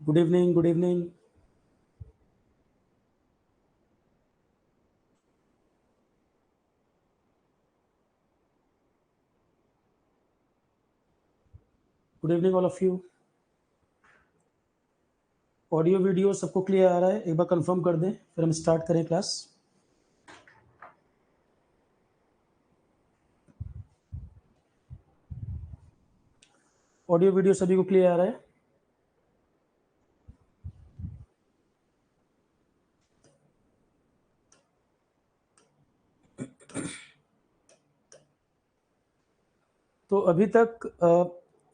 Good evening. Good evening. Good evening all of you. Audio video सबको clear आ रहा है? एक बार कंफर्म कर दें, फिर हम स्टार्ट करें क्लास। ऑडियो वीडियो सभी को क्लियर आ रहा है? तो अभी तक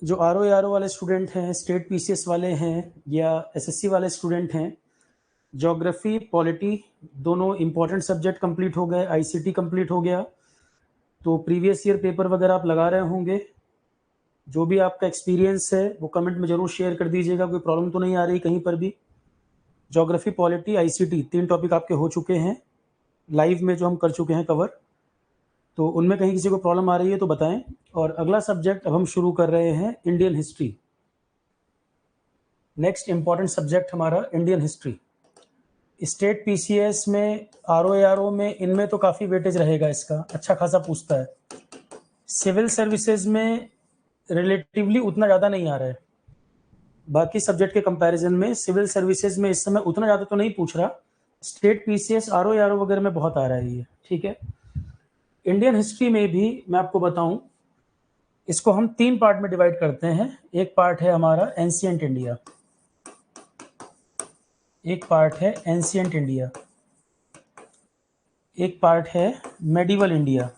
जो आर ओ वाले स्टूडेंट हैं, स्टेट पीसीएस वाले हैं या एसएससी वाले स्टूडेंट हैं, ज्योग्राफी पॉलिटी दोनों इम्पॉर्टेंट सब्जेक्ट कंप्लीट हो गए, आईसीटी कंप्लीट हो गया। तो प्रीवियस ईयर पेपर वगैरह आप लगा रहे होंगे। जो भी आपका एक्सपीरियंस है वो कमेंट में ज़रूर शेयर कर दीजिएगा। कोई प्रॉब्लम तो नहीं आ रही कहीं पर भी? ज्योग्राफी पॉलिटी आईसीटी 3 टॉपिक आपके हो चुके हैं लाइव में, जो हम कर चुके हैं कवर। तो उनमें कहीं किसी को प्रॉब्लम आ रही है तो बताएं। और अगला सब्जेक्ट अब हम शुरू कर रहे हैं Indian history. Next important subject हमारा इंडियन हिस्ट्री। स्टेट पीसीएस में, आरओ में, इनमें तो काफ़ी वेटेज रहेगा इसका, अच्छा खासा पूछता है। सिविल सर्विसेज में रिलेटिवली उतना ज़्यादा नहीं आ रहा है, बाकी सब्जेक्ट के कंपैरिजन में सिविल सर्विसेज में इस समय उतना ज़्यादा तो नहीं पूछ रहा। स्टेट पीसीएस आरओ वगैरह में बहुत आ रहा है ये, ठीक है। इंडियन हिस्ट्री में भी मैं आपको बताऊं, इसको हम 3 पार्ट में डिवाइड करते हैं। एक पार्ट है हमारा एंशिएंट इंडिया, एक पार्ट है एंशिएंट इंडिया, एक पार्ट है medieval India.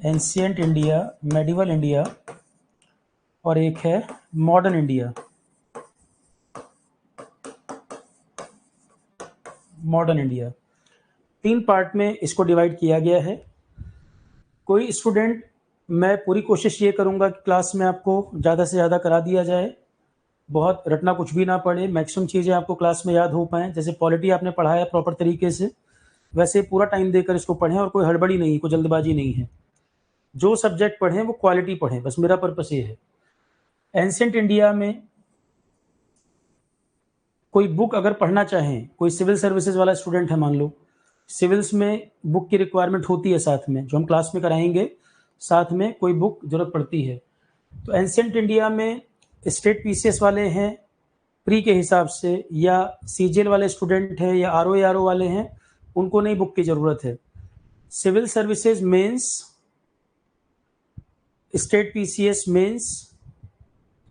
Ancient India, medieval India, और एक है modern India. Modern India 3 part में इसको डिवाइड किया गया है। कोई स्टूडेंट, मैं पूरी कोशिश ये करूँगा कि क्लास में आपको ज़्यादा से ज़्यादा करा दिया जाए, बहुत रटना कुछ भी ना पड़े, मैक्सिमम चीज़ें आपको क्लास में याद हो पाएँ। जैसे पॉलिटी आपने पढ़ाया प्रॉपर तरीके से, वैसे पूरा टाइम देकर इसको पढ़ें और कोई हड़बड़ी नहीं, कोई जल्दबाजी नहीं है। जो सब्जेक्ट पढ़ें वो क्वालिटी पढ़ें, बस मेरा पर्पस ये है। एंशिएंट इंडिया में कोई बुक अगर पढ़ना चाहें, कोई सिविल सर्विसेज वाला स्टूडेंट है मान लो, सिविल्स में बुक की रिक्वायरमेंट होती है, साथ में जो हम क्लास में कराएंगे साथ में कोई बुक जरूरत पड़ती है। तो एंशिएंट इंडिया में स्टेट पीसीएस वाले हैं प्री के हिसाब से, या सीजीएल वाले स्टूडेंट हैं या आरओ वाले हैं, उनको नहीं बुक की ज़रूरत है। Civil services mains, state PCS mains,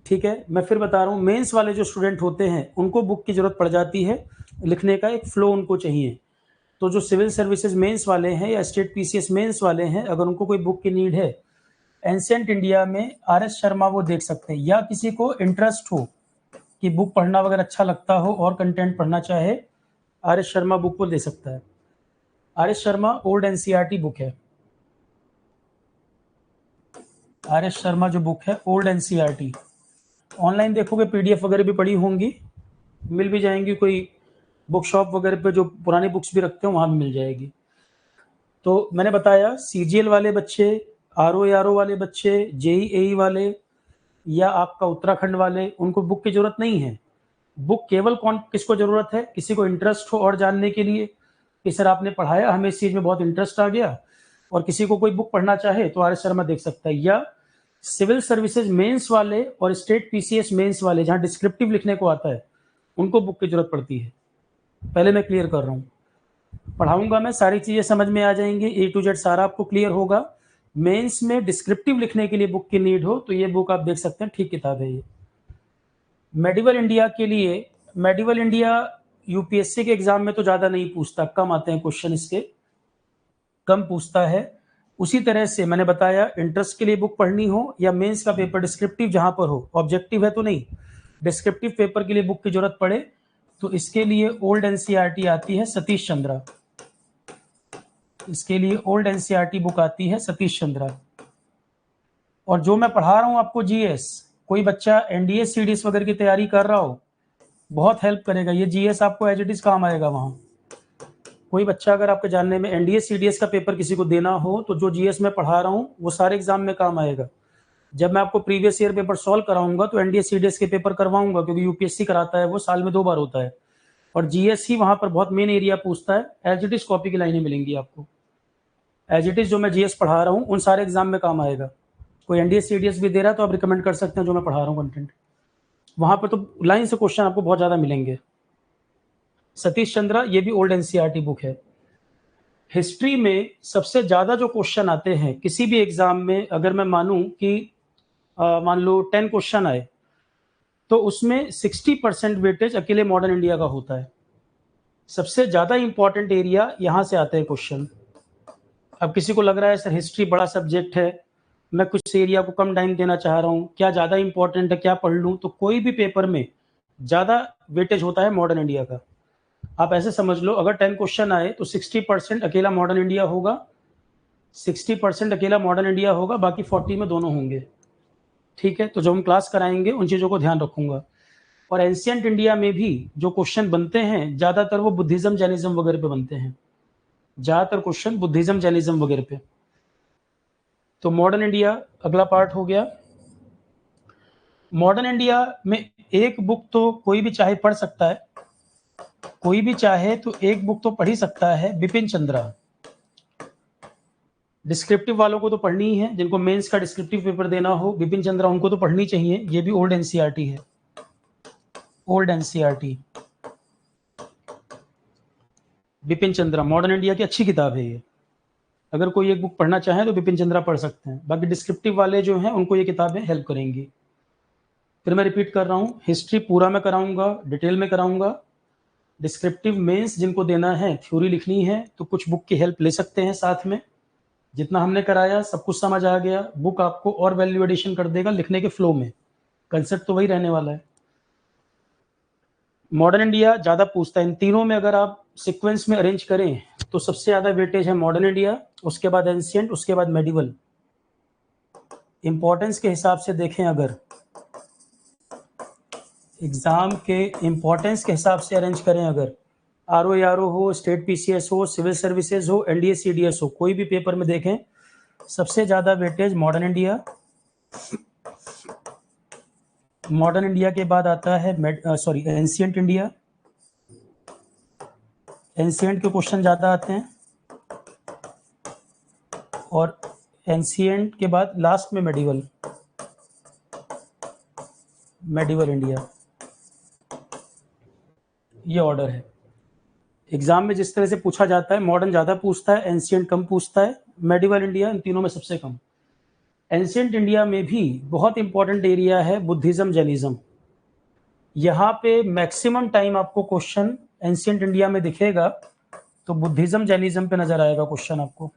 ठीक है। मैं फिर बता रहा हूँ, मेंस वाले जो स्टूडेंट होते हैं उनको बुक की ज़रूरत पड़ जाती है, लिखने का एक फ्लो उनको चाहिए। तो जो सिविल सर्विसेज मेंस वाले हैं या स्टेट पीसीएस मेंस वाले हैं, अगर उनको कोई बुक की नीड है, एंशिएंट इंडिया में आर.एस. शर्मा वो देख सकते हैं। या किसी को इंटरेस्ट हो कि बुक पढ़ना वगैरह अच्छा लगता हो और कंटेंट पढ़ना चाहे, आर.एस. शर्मा बुक को ले सकता है। RS. Sharma old NCERT book है। आर.एस. शर्मा जो बुक है ओल्ड एनसीईआरटी, ऑनलाइन देखोगे पीडीएफ वगैरह भी पड़ी होंगी, मिल भी जाएंगी। कोई बुक शॉप वगैरह पे जो पुरानी बुक्स भी रखते हैं वहाँ भी मिल जाएगी। तो मैंने बताया सीजीएल वाले बच्चे, आरओ वाले बच्चे, जेईई वाले या आपका उत्तराखंड वाले, उनको बुक की जरूरत नहीं है। बुक केवल कौन किसको जरूरत है? किसी को इंटरेस्ट हो और जानने के लिए कि सर आपने पढ़ाया, हमें इस चीज में बहुत इंटरेस्ट आ गया, और किसी को कोई बुक पढ़ना चाहे तो आर.एस. शर्मा देख सकता है। या सिविल सर्विसेज मेंस वाले और स्टेट पीसीएस मेंस वाले, जहां डिस्क्रिप्टिव लिखने को आता है, उनको बुक की जरूरत पड़ती है। पहले मैं क्लियर कर रहा हूँ, पढ़ाऊंगा मैं, सारी चीजें समझ में आ जाएंगी, ए टू जेड सारा आपको क्लियर होगा। मेंस में डिस्क्रिप्टिव लिखने के लिए बुक की नीड हो तो ये बुक आप देख सकते हैं, ठीक किताब है ये। मेडिवल इंडिया के लिए, मेडिवल इंडिया यूपीएससी के एग्जाम में तो ज़्यादा नहीं पूछता, कम आते हैं क्वेश्चन इसके, कम पूछता है। उसी तरह से मैंने बताया, इंटरेस्ट के लिए बुक पढ़नी हो या मेंस का पेपर डिस्क्रिप्टिव जहां पर हो, ऑब्जेक्टिव है तो नहीं, डिस्क्रिप्टिव पेपर के लिए बुक की जरूरत पड़े तो इसके लिए ओल्ड एनसीईआरटी आती है सतीश चंद्रा। इसके लिए ओल्ड एनसीईआरटी बुक आती है सतीश चंद्रा। और जो मैं पढ़ा रहा हूं आपको जीएस, कोई बच्चा एनडीए सीडीएस वगैरह की तैयारी कर रहा हो, बहुत हेल्प करेगा ये जीएस, आपको एज इट इज काम आएगा वहाँ। कोई बच्चा अगर आपके जानने में एनडीए सीडीएस का पेपर किसी को देना हो, तो जो जीएस में पढ़ा रहा हूँ वो सारे एग्जाम में काम आएगा। जब मैं आपको प्रीवियस ईयर पेपर सॉल्व कराऊंगा तो एनडीए सीडीएस के पेपर करवाऊंगा, क्योंकि यूपीएससी कराता है वो साल में 2 बार होता है, और जीएससी वहां पर बहुत मेन एरिया पूछता है। एज इट इज कॉपी की लाइनें मिलेंगी आपको, एज इट इज जो मैं जीएस पढ़ा रहा हूँ उन सारे एग्जाम में काम आएगा। कोई एनडीए सीडीएस भी दे रहा है तो आप रिकमेंड कर सकते हैं जो मैं पढ़ा रहा हूँ कंटेंट, वहां पर तो लाइन से क्वेश्चन आपको बहुत ज्यादा मिलेंगे। सतीश चंद्रा, ये भी ओल्ड एनसीईआरटी बुक है। हिस्ट्री में सबसे ज्यादा जो क्वेश्चन आते हैं किसी भी एग्जाम में, अगर मैं मानूं कि मान लो 10 क्वेश्चन आए तो उसमें 60% वेटेज अकेले मॉडर्न इंडिया का होता है। सबसे ज्यादा इंपॉर्टेंट एरिया यहां से आते हैं क्वेश्चन। अब किसी को लग रहा है सर हिस्ट्री बड़ा सब्जेक्ट है, मैं कुछ एरिया को कम टाइम देना चाह रहा हूँ, क्या ज्यादा इंपॉर्टेंट है, क्या पढ़ लूँ, तो कोई भी पेपर में ज्यादा वेटेज होता है मॉडर्न इंडिया का। आप ऐसे समझ लो, अगर 10 क्वेश्चन आए तो 60% अकेला मॉडर्न इंडिया होगा, 60% अकेला मॉडर्न इंडिया होगा, बाकी 40 में दोनों होंगे। ठीक है, तो जो हम क्लास कराएंगे उन चीजों को ध्यान रखूंगा। और एंशियंट इंडिया में भी जो क्वेश्चन बनते हैं ज्यादातर वो बुद्धिज्म जैनिज्म वगैरह पे बनते हैं, ज्यादातर क्वेश्चन बुद्धिज्म जैनिज्म वगैरह पे। तो मॉडर्न इंडिया अगला पार्ट हो गया। मॉडर्न इंडिया में एक बुक तो कोई भी चाहे पढ़ सकता है, कोई भी चाहे तो एक बुक तो पढ़ ही सकता है, बिपिन चंद्रा। डिस्क्रिप्टिव वालों को तो पढ़नी ही है, जिनको मेंस का डिस्क्रिप्टिव पेपर देना हो, बिपिन चंद्रा उनको तो पढ़नी चाहिए। ये भी ओल्ड एनसीईआरटी है, old NCERT. Bipin Chandra modern India की अच्छी किताब है ये, अगर कोई एक बुक पढ़ना चाहे तो बिपिन चंद्रा पढ़ सकते हैं। बाकी डिस्क्रिप्टिव वाले जो हैं उनको ये किताबें हेल्प करेंगी। फिर मैं रिपीट कर रहा हूँ, हिस्ट्री पूरा मैं कराऊंगा, डिटेल में कराऊंगा। डिस्क्रिप्टिव मेंस जिनको देना है, थ्योरी लिखनी है, तो कुछ बुक की हेल्प ले सकते हैं साथ में। जितना हमने कराया सब कुछ समझ आ गया, बुक आपको और वैल्यू एडिशन कर देगा लिखने के फ्लो में, कंसेप्ट तो वही रहने वाला है। मॉडर्न इंडिया ज्यादा पूछता है, इन तीनों में अगर आप सीक्वेंस में अरेंज करें तो सबसे ज्यादा वेटेज है मॉडर्न इंडिया, उसके बाद एंशियंट, उसके बाद मेडिवल। इंपॉर्टेंस के हिसाब से देखें, अगर एग्जाम के इंपॉर्टेंस के हिसाब से अरेंज करें, अगर आरओ हो, स्टेट पीसीएस हो, सिविल सर्विसेज हो, एनडीए सीडीएस हो, कोई भी पेपर में देखें सबसे ज्यादा weightage modern India. Modern India के बाद आता है एंशियंट इंडिया, एंशियंट के क्वेश्चन ज्यादा आते हैं, और एंशियंट के बाद लास्ट में मेडिवल, मेडिवल इंडिया। ये ऑर्डर है एग्जाम में जिस तरह से पूछा जाता है। मॉडर्न ज्यादा पूछता है, एंशियंट कम पूछता है, मेडिवल इंडिया इन तीनों में सबसे कम। एंशियंट इंडिया में भी बहुत इंपॉर्टेंट एरिया है बुद्धिज्म जैनिज्म। यहाँ पे मैक्सिमम टाइम आपको क्वेश्चन एंशियंट इंडिया में दिखेगा तो बुद्धिज्म जैनिज्म पे नजर आएगा क्वेश्चन आपको,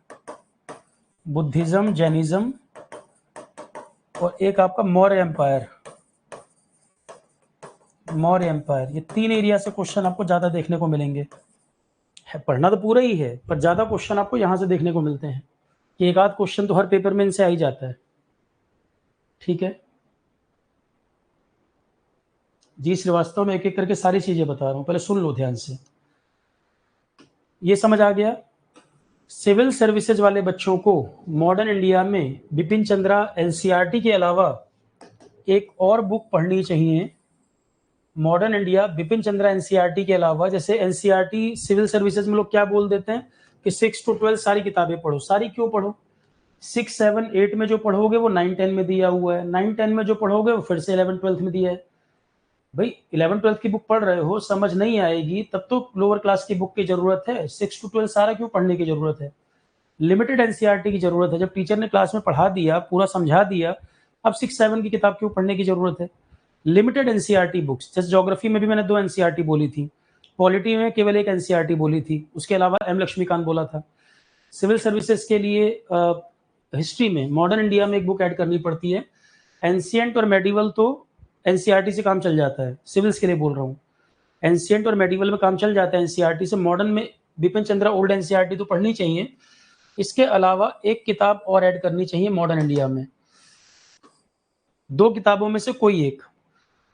बुद्धिज्म जैनिज्म, और एक आपका मौर्य एम्पायर, मौर्य एम्पायर। ये 3 एरिया से क्वेश्चन आपको ज्यादा देखने को मिलेंगे। पढ़ना तो पूरा ही है, पर ज्यादा क्वेश्चन आपको यहाँ से देखने को मिलते हैं, कि एक आध क्वेश्चन तो हर पेपर में इनसे आ ही जाता है। ठीक है जी श्रीवास्तव, में एक एक करके सारी चीजें बता रहा हूँ, पहले सुन लो ध्यान से। ये समझ आ गया। सिविल सर्विसेज वाले बच्चों को मॉडर्न इंडिया में बिपिन चंद्रा एनसीईआरटी के अलावा एक और बुक पढ़नी चाहिए। Modern India Bipin Chandra NCERT के अलावा, जैसे एनसीईआरटी सिविल सर्विसेज में लोग क्या बोल देते हैं कि 6 to 12 सारी किताबें पढ़ो। सारी क्यों पढ़ो? 6, 7, 8 में जो पढ़ोगे वो 9, 10 में दिया हुआ है, 9, 10 में जो पढ़ोगे वो फिर से 11, 12 में दिया है। भाई 11, 12 की बुक पढ़ रहे हो, समझ नहीं आएगी तब तो लोअर क्लास की बुक की जरूरत है। 6 to 12 सारा क्यों पढ़ने की जरूरत है? लिमिटेड एनसीईआरटी की जरूरत है। जब टीचर ने क्लास में पढ़ा दिया, पूरा समझा दिया, अब 6, 7 की किताब क्यों पढ़ने की जरूरत है? Limited NCERT books. जैसे ज्योग्राफी में भी मैंने 2 एनसीईआरटी बोली थी, पॉलिटी में केवल 1 एनसीईआरटी बोली थी, उसके अलावा एम लक्ष्मीकांत बोला था। सिविल सर्विसेज के लिए हिस्ट्री में मॉडर्न इंडिया में एक बुक ऐड करनी पड़ती है। एंशियंट और मेडिवल तो एनसीईआरटी से काम चल जाता है, सिविल्स के लिए बोल रहा हूँ। एंशियंट और मेडिवल में काम चल जाता है एनसीईआरटी से। मॉडर्न में बिपिन चंद्रा ओल्ड एनसीईआरटी तो पढ़नी चाहिए, इसके अलावा एक किताब और ऐड करनी चाहिए मॉडर्न इंडिया में। 2 किताबों में से कोई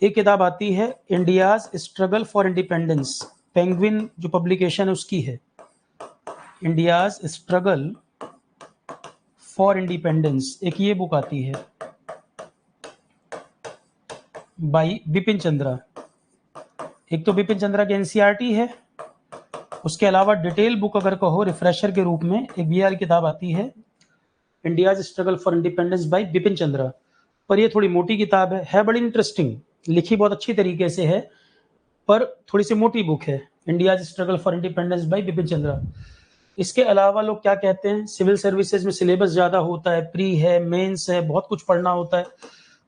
एक किताब आती है India's struggle for independence, penguin जो पब्लिकेशन है उसकी है, इंडियाज स्ट्रगल फॉर इंडिपेंडेंस, एक ये बुक आती है। बाई बिपिन चंद्रा। एक तो बिपिन चंद्रा की एनसीईआरटी है, उसके अलावा डिटेल बुक अगर कहो रिफ्रेशर के रूप में एक बीआर किताब आती है, India's struggle for independence by Bipin Chandra. पर ये थोड़ी मोटी किताब है बड़ी इंटरेस्टिंग, लिखी बहुत अच्छी तरीके से है, पर थोड़ी सी मोटी बुक है, India's struggle for independence by Bipin Chandra. इसके अलावा लोग क्या कहते हैं, सिविल सर्विसेज में सिलेबस ज़्यादा होता है, प्री है, मेंस है, बहुत कुछ पढ़ना होता है,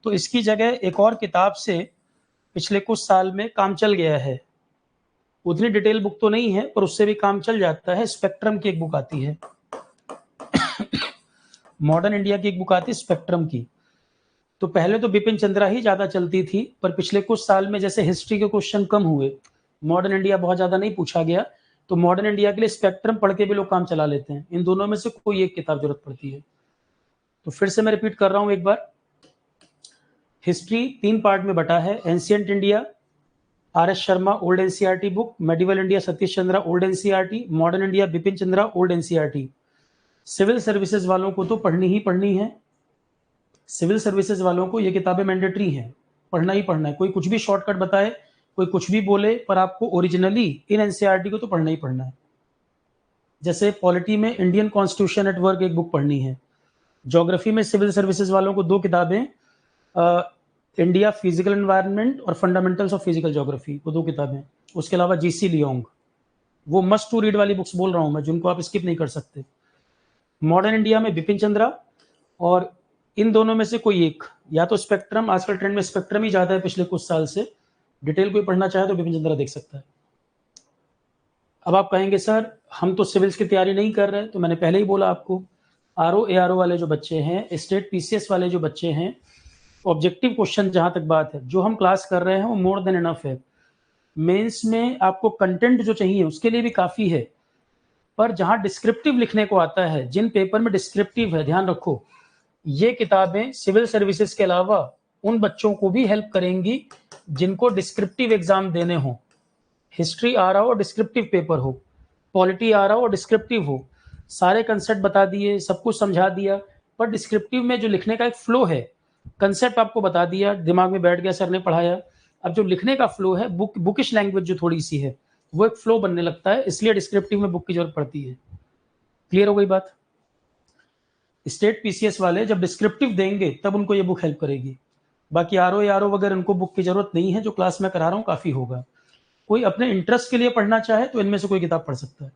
तो इसकी जगह एक और किताब से पिछले कुछ साल में काम चल गया है। उतनी डिटेल बुक तो नहीं है पर उससे भी काम चल जाता है। स्पेक्ट्रम की एक बुक आती है, मॉडर्न इंडिया की एक बुक आती है स्पेक्ट्रम की। तो पहले तो बिपिन चंद्रा ही ज्यादा चलती थी, पर पिछले कुछ साल में जैसे हिस्ट्री के क्वेश्चन कम हुए, मॉडर्न इंडिया बहुत ज्यादा नहीं पूछा गया, तो मॉडर्न इंडिया के लिए स्पेक्ट्रम पढ़ के भी लोग काम चला लेते हैं। इन दोनों में से कोई एक किताब जरूरत पड़ती है। तो फिर से मैं रिपीट कर रहा हूं एक बार, हिस्ट्री 3 पार्ट में बटा है, ancient India R S Sharma old NCERT book, medieval India Satish Chandra old NCERT, modern India Bipin Chandra old NCERT. Civil services वालों को तो पढ़नी ही पढ़नी है, सिविल सर्विसेज वालों को ये किताबें मैंडेटरी हैं, पढ़ना ही पढ़ना है। कोई कुछ भी शॉर्टकट बताए, कोई कुछ भी बोले, पर आपको ओरिजिनली इन एनसीईआरटी को तो पढ़ना ही पढ़ना है। जैसे पॉलिटी में इंडियन कॉन्स्टिट्यूशन एट वर्क एक बुक पढ़नी है, ज्योग्राफी में सिविल सर्विसेज वालों को 2 किताबें, इंडिया फिजिकल एनवायरनमेंट और फंडामेंटल्स ऑफ फिजिकल ज्योग्राफी, वो 2 किताबें। उसके अलावा जीसी लियोंग, वो मस्ट टू रीड वाली बुक्स बोल रहा हूं मैं, जिनको आप स्किप नहीं कर सकते। मॉडर्न इंडिया में बिपिन चंद्रा, और इन दोनों में से कोई एक, या तो स्पेक्ट्रम, आजकल ट्रेंड में स्पेक्ट्रम ही ज्यादा है पिछले कुछ साल से, डिटेल कोई पढ़ना चाहे तो बिपिन चंद्रा देख सकता है। अब आप कहेंगे सर हम तो सिविल्स की तैयारी नहीं कर रहे, तो मैंने पहले ही बोला आपको, आरओ एआरओ वाले जो बच्चे हैं, स्टेट पीसीएस वाले जो बच्चे हैं, ऑब्जेक्टिव क्वेश्चन जहां तक बात है, जो हम क्लास कर रहे हैं वो मोर देन इनफ है। मेंस में आपको कंटेंट जो चाहिए उसके लिए भी काफी है, पर जहां डिस्क्रिप्टिव लिखने को आता है, जिन पेपर में डिस्क्रिप्टिव है, ध्यान रखो, ये किताबें सिविल सर्विसेज के अलावा उन बच्चों को भी हेल्प करेंगी जिनको डिस्क्रिप्टिव एग्जाम देने हो। हिस्ट्री आ रहा हो डिस्क्रिप्टिव पेपर हो, पॉलिटी आ रहा हो डिस्क्रिप्टिव हो, सारे कंसेप्ट बता दिए, सब कुछ समझा दिया, पर डिस्क्रिप्टिव में जो लिखने का एक फ्लो है, कंसेप्ट आपको बता दिया, दिमाग में बैठ गया, सर ने पढ़ाया, अब जो लिखने का फ्लो है, बुकिश लैंग्वेज जो थोड़ी सी है, वो एक फ्लो बनने लगता है, इसलिए डिस्क्रिप्टिव में बुक की जरूरत पड़ती है। क्लियर हो गई बात? स्टेट पीसीएस वाले जब डिस्क्रिप्टिव देंगे तब उनको ये बुक हेल्प करेगी, बाकी आरओ वगैरह उनको बुक की जरूरत नहीं है, जो क्लास में करा रहा हूँ काफी होगा। कोई अपने इंटरेस्ट के लिए पढ़ना चाहे तो इनमें से कोई किताब पढ़ सकता है।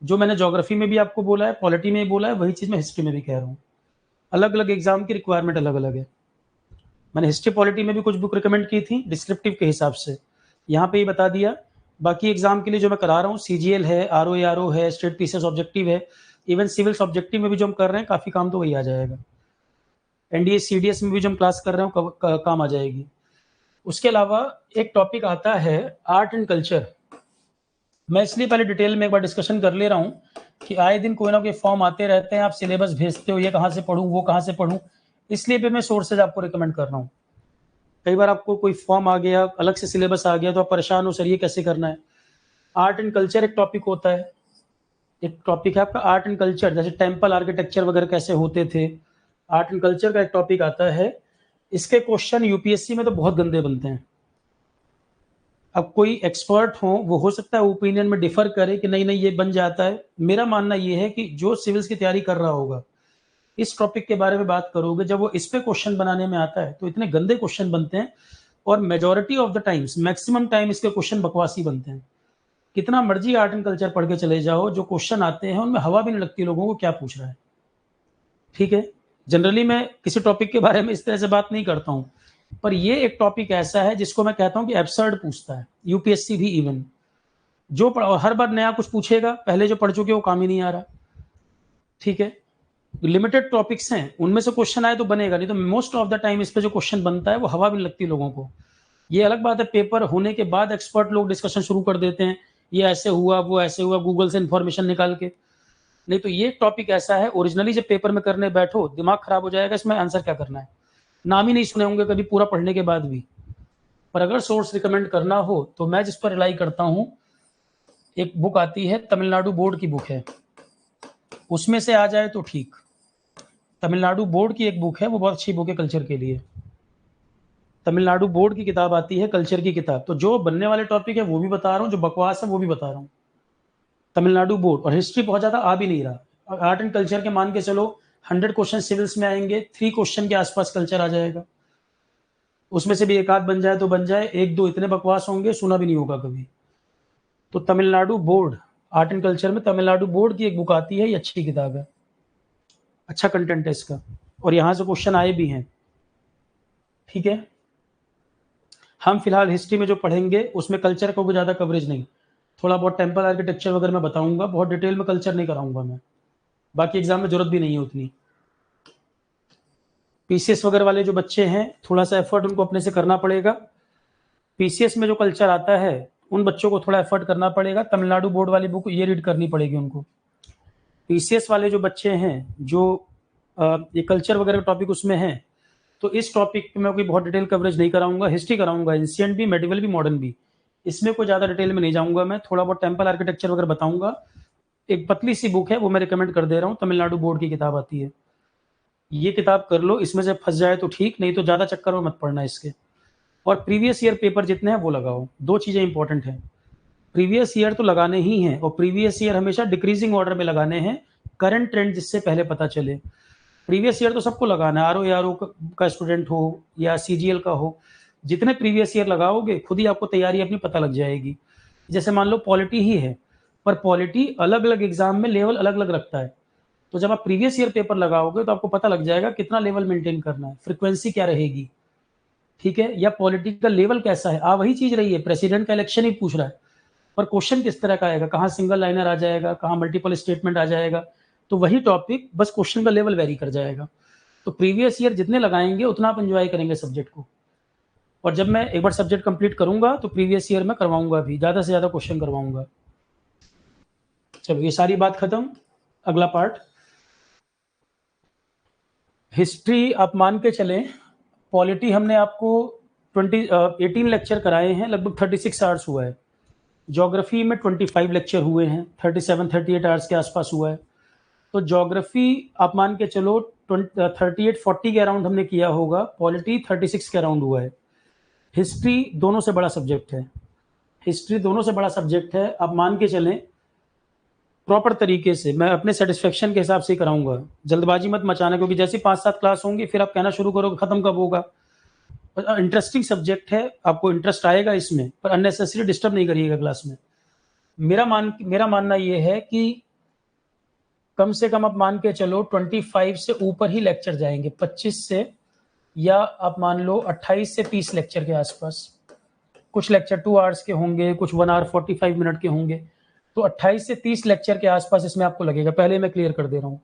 जो मैंने ज्योग्राफी में भी आपको बोला है, पॉलिटी में भी बोला है, वही चीज मैं हिस्ट्री में भी कह रहा हूँ। अलग अलग एग्जाम की रिक्वायरमेंट अलग अलग है। मैंने हिस्ट्री पॉलिटी में भी कुछ बुक रिकमेंड की थी डिस्क्रिप्टिव के हिसाब से, यहाँ पे ही बता दिया। बाकी एग्जाम के लिए जो मैं करा रहा हूँ, सीजीएल है, आरओ है, स्टेट पीसीएस ऑब्जेक्टिव है, इवन सिविल्स ऑब्जेक्टिव में भी जो हम कर रहे हैं काफी काम तो वही आ जाएगा। एनडीए सीडीएस में भी जो हम क्लास कर रहे हो काम आ जाएगी। उसके अलावा एक टॉपिक आता है आर्ट एंड कल्चर। मैं इसलिए पहले डिटेल में एक बार डिस्कशन कर ले रहा हूँ कि आए दिन कोई ना कोई फॉर्म आते रहते हैं, आप सिलेबस भेजते हो, ये कहाँ से पढ़ूँ, वो कहाँ से पढ़ूँ, इसलिए भी मैं सोर्सेज आपको रिकमेंड कर रहा हूँ। कई बार आपको कोई फॉर्म आ गया, अलग से सिलेबस आ गया, तो आप परेशान हो, सर ये कैसे करना है। आर्ट एंड कल्चर एक टॉपिक होता है, एक टॉपिक है आपका आर्ट एंड कल्चर, जैसे टेम्पल आर्किटेक्चर वगैरह कैसे होते थे, आर्ट एंड कल्चर का एक टॉपिक आता है। इसके क्वेश्चन यूपीएससी में तो बहुत गंदे बनते हैं। अब कोई एक्सपर्ट हो वो सकता है ओपिनियन में डिफर करे कि नहीं नहीं ये बन जाता है। मेरा मानना ये है कि जो सिविल्स की तैयारी कर रहा होगा, इस टॉपिक के बारे में बात करोगे, जब वो इस पे क्वेश्चन बनाने में आता है तो इतने गंदे क्वेश्चन बनते हैं, और majority of the times, maximum time इसके क्वेश्चन बकवासी बनते हैं। कितना मर्जी आर्ट एंड कल्चर पढ़ के चले जाओ, जो क्वेश्चन आते हैं उनमें हवा भी नहीं लगती लोगों को क्या पूछ रहा है। ठीक है, जनरली मैं किसी टॉपिक के बारे में इस तरह से बात नहीं करता हूँ, पर ये एक टॉपिक ऐसा है जिसको मैं कहता हूँ कि एब्सर्ड पूछता है, यूपीएससी भी इवन जो और हर बार नया कुछ पूछेगा, पहले जो पढ़ चुके वो काम ही नहीं आ रहा। ठीक है, लिमिटेड टॉपिक्स हैं, उनमें से क्वेश्चन आए तो बनेगा, नहीं तो मोस्ट ऑफ द टाइम इस पे जो क्वेश्चन बनता है वो हवा भी लगती है लोगों को। ये अलग बात है, पेपर होने के बाद एक्सपर्ट लोग डिस्कशन शुरू कर देते हैं, ये ऐसे हुआ, वो ऐसे हुआ, गूगल से इंफॉर्मेशन निकाल के। नहीं तो ये टॉपिक ऐसा है, ओरिजिनली जब पेपर में करने बैठो दिमाग खराब हो जाएगा, इसमें आंसर क्या करना है, नाम ही नहीं सुने होंगे कभी पूरा पढ़ने के बाद भी। पर अगर सोर्स रिकमेंड करना हो तो मैं जिस पर रिलाई करता हूँ, एक बुक आती है, तमिलनाडु बोर्ड की बुक है, उसमें से आ जाए तो ठीक। तमिलनाडु बोर्ड की एक बुक है, वो बहुत अच्छी बुक है कल्चर के लिए। तमिलनाडु बोर्ड की किताब आती है, कल्चर की किताब। तो जो बनने वाले टॉपिक है वो भी बता रहा हूँ, जो बकवास है वो भी बता रहा हूँ। तमिलनाडु बोर्ड, और हिस्ट्री बहुत ज़्यादा आ भी नहीं रहा। आर्ट एंड कल्चर के मान के चलो 100 क्वेश्चन सिविल्स में आएंगे, 3 क्वेश्चन के आसपास कल्चर आ जाएगा। उसमें से भी एक आध बन जाए तो बन जाए, एक दो इतने बकवास होंगे सुना भी नहीं होगा कभी। तो Tamil Nadu board art and culture में तमिलनाडु बोर्ड की एक बुक आती है, ये अच्छी किताब है, अच्छा कंटेंट है इसका, और यहाँ से क्वेश्चन आए भी हैं। ठीक है, हम फिलहाल हिस्ट्री में जो पढ़ेंगे उसमें कल्चर को भी ज़्यादा कवरेज नहीं, थोड़ा बहुत टेम्पल आर्किटेक्चर वगैरह मैं बताऊंगा, बहुत डिटेल में कल्चर नहीं कराऊंगा मैं, बाकी एग्जाम में जरूरत भी नहीं है उतनी। पीसीएस वगैरह वाले जो बच्चे हैं थोड़ा सा एफर्ट उनको अपने से करना पड़ेगा। पीसीएस में जो कल्चर आता है उन बच्चों को थोड़ा एफर्ट करना पड़ेगा, तमिलनाडु बोर्ड वाली बुक ये रीड करनी पड़ेगी उनको। पीसीएस वाले जो बच्चे हैं जो ये कल्चर वगैरह टॉपिक उसमें है, तो इस टॉपिक पे मैं कोई बहुत डिटेल कवरेज नहीं कराऊंगा, हिस्ट्री कराऊंगा, एंशिएंट भी, मेडिवल भी, मॉडर्न भी, इसमें कोई ज़्यादा डिटेल में नहीं जाऊंगा मैं, थोड़ा बहुत टेम्पल आर्किटेक्चर वगैरह बताऊंगा। एक पतली सी बुक है वो मैं रिकमेंड कर दे रहा हूँ, तमिलनाडु बोर्ड की किताब आती है, ये किताब कर लो, इसमें से फंस जाए तो ठीक, नहीं तो ज़्यादा चक्कर में मत पड़ना इसके। और प्रीवियस ईयर पेपर जितने हैं वो लगाओ, दो चीज़ें इंपॉर्टेंट हैं, प्रीवियस ईयर तो लगाने ही हैं, और प्रीवियस ईयर हमेशा डिक्रीजिंग ऑर्डर में लगाने हैं, करंट ट्रेंड जिससे पहले पता चले। प्रीवियस ईयर तो सबको लगाना है, आरओ का स्टूडेंट हो या सीजीएल का हो, जितने प्रीवियस ईयर लगाओगे खुद ही आपको तैयारी अपनी पता लग जाएगी। जैसे मान लो पॉलिटी ही है, पर पॉलिटी अलग अलग एग्जाम में लेवल अलग अलग रखता है, तो जब आप प्रीवियस ईयर पेपर लगाओगे तो आपको पता लग जाएगा कितना लेवल मेंटेन करना है, फ्रीक्वेंसी क्या रहेगी, ठीक है, या पॉलिटिकल लेवल कैसा है। वही चीज रही है, प्रेसिडेंट का इलेक्शन ही पूछ रहा है, पर क्वेश्चन किस तरह का आएगा, कहाँ सिंगल लाइनर आ जाएगा, कहाँ मल्टीपल स्टेटमेंट आ जाएगा, तो वही टॉपिक, बस क्वेश्चन का लेवल वेरी कर जाएगा। तो प्रीवियस ईयर जितने लगाएंगे उतना आप एंजॉय करेंगे सब्जेक्ट को, और जब मैं एक बार सब्जेक्ट कंप्लीट करूंगा तो प्रीवियस ईयर में करवाऊंगा भी, ज़्यादा से ज़्यादा क्वेश्चन करवाऊंगा। चलो ये सारी बात खत्म, अगला पार्ट हिस्ट्री। आप मान के चलें, पॉलिटी हमने आपको 18 लेक्चर कराए हैं, लगभग 36 आवर्स हुआ है। ज्योग्राफी में 25 लेक्चर हुए हैं, 37-38 आवर्स के आसपास हुआ है। तो ज्योग्राफी आप मान के चलो 38-40 के अराउंड हमने किया होगा, पॉलिटी 36 के अराउंड हुआ है। हिस्ट्री दोनों से बड़ा सब्जेक्ट है, हिस्ट्री दोनों से बड़ा सब्जेक्ट है। आप मान के चलें प्रॉपर तरीके से, मैं अपने सेटिस्फेक्शन के हिसाब से ही कराऊंगा, जल्दबाजी मत मचाना, क्योंकि जैसे 5-7 क्लास होंगी फिर आप कहना शुरू करोगे खत्म कब होगा। इंटरेस्टिंग सब्जेक्ट है, आपको इंटरेस्ट आएगा इसमें, पर अननेसेसरी डिस्टर्ब नहीं करिएगा क्लास में। मेरा मानना ये है कि कम से कम आप मान के चलो 25 से ऊपर ही लेक्चर जाएंगे, 25 से, या आप मान लो 28 से 30 लेक्चर के आसपास। कुछ लेक्चर 2 आवर्स के होंगे, कुछ 1 आवर 45 मिनट के होंगे, तो 28 से 30 लेक्चर के आसपास इसमें आपको लगेगा। पहले मैं क्लियर कर दे रहा हूँ,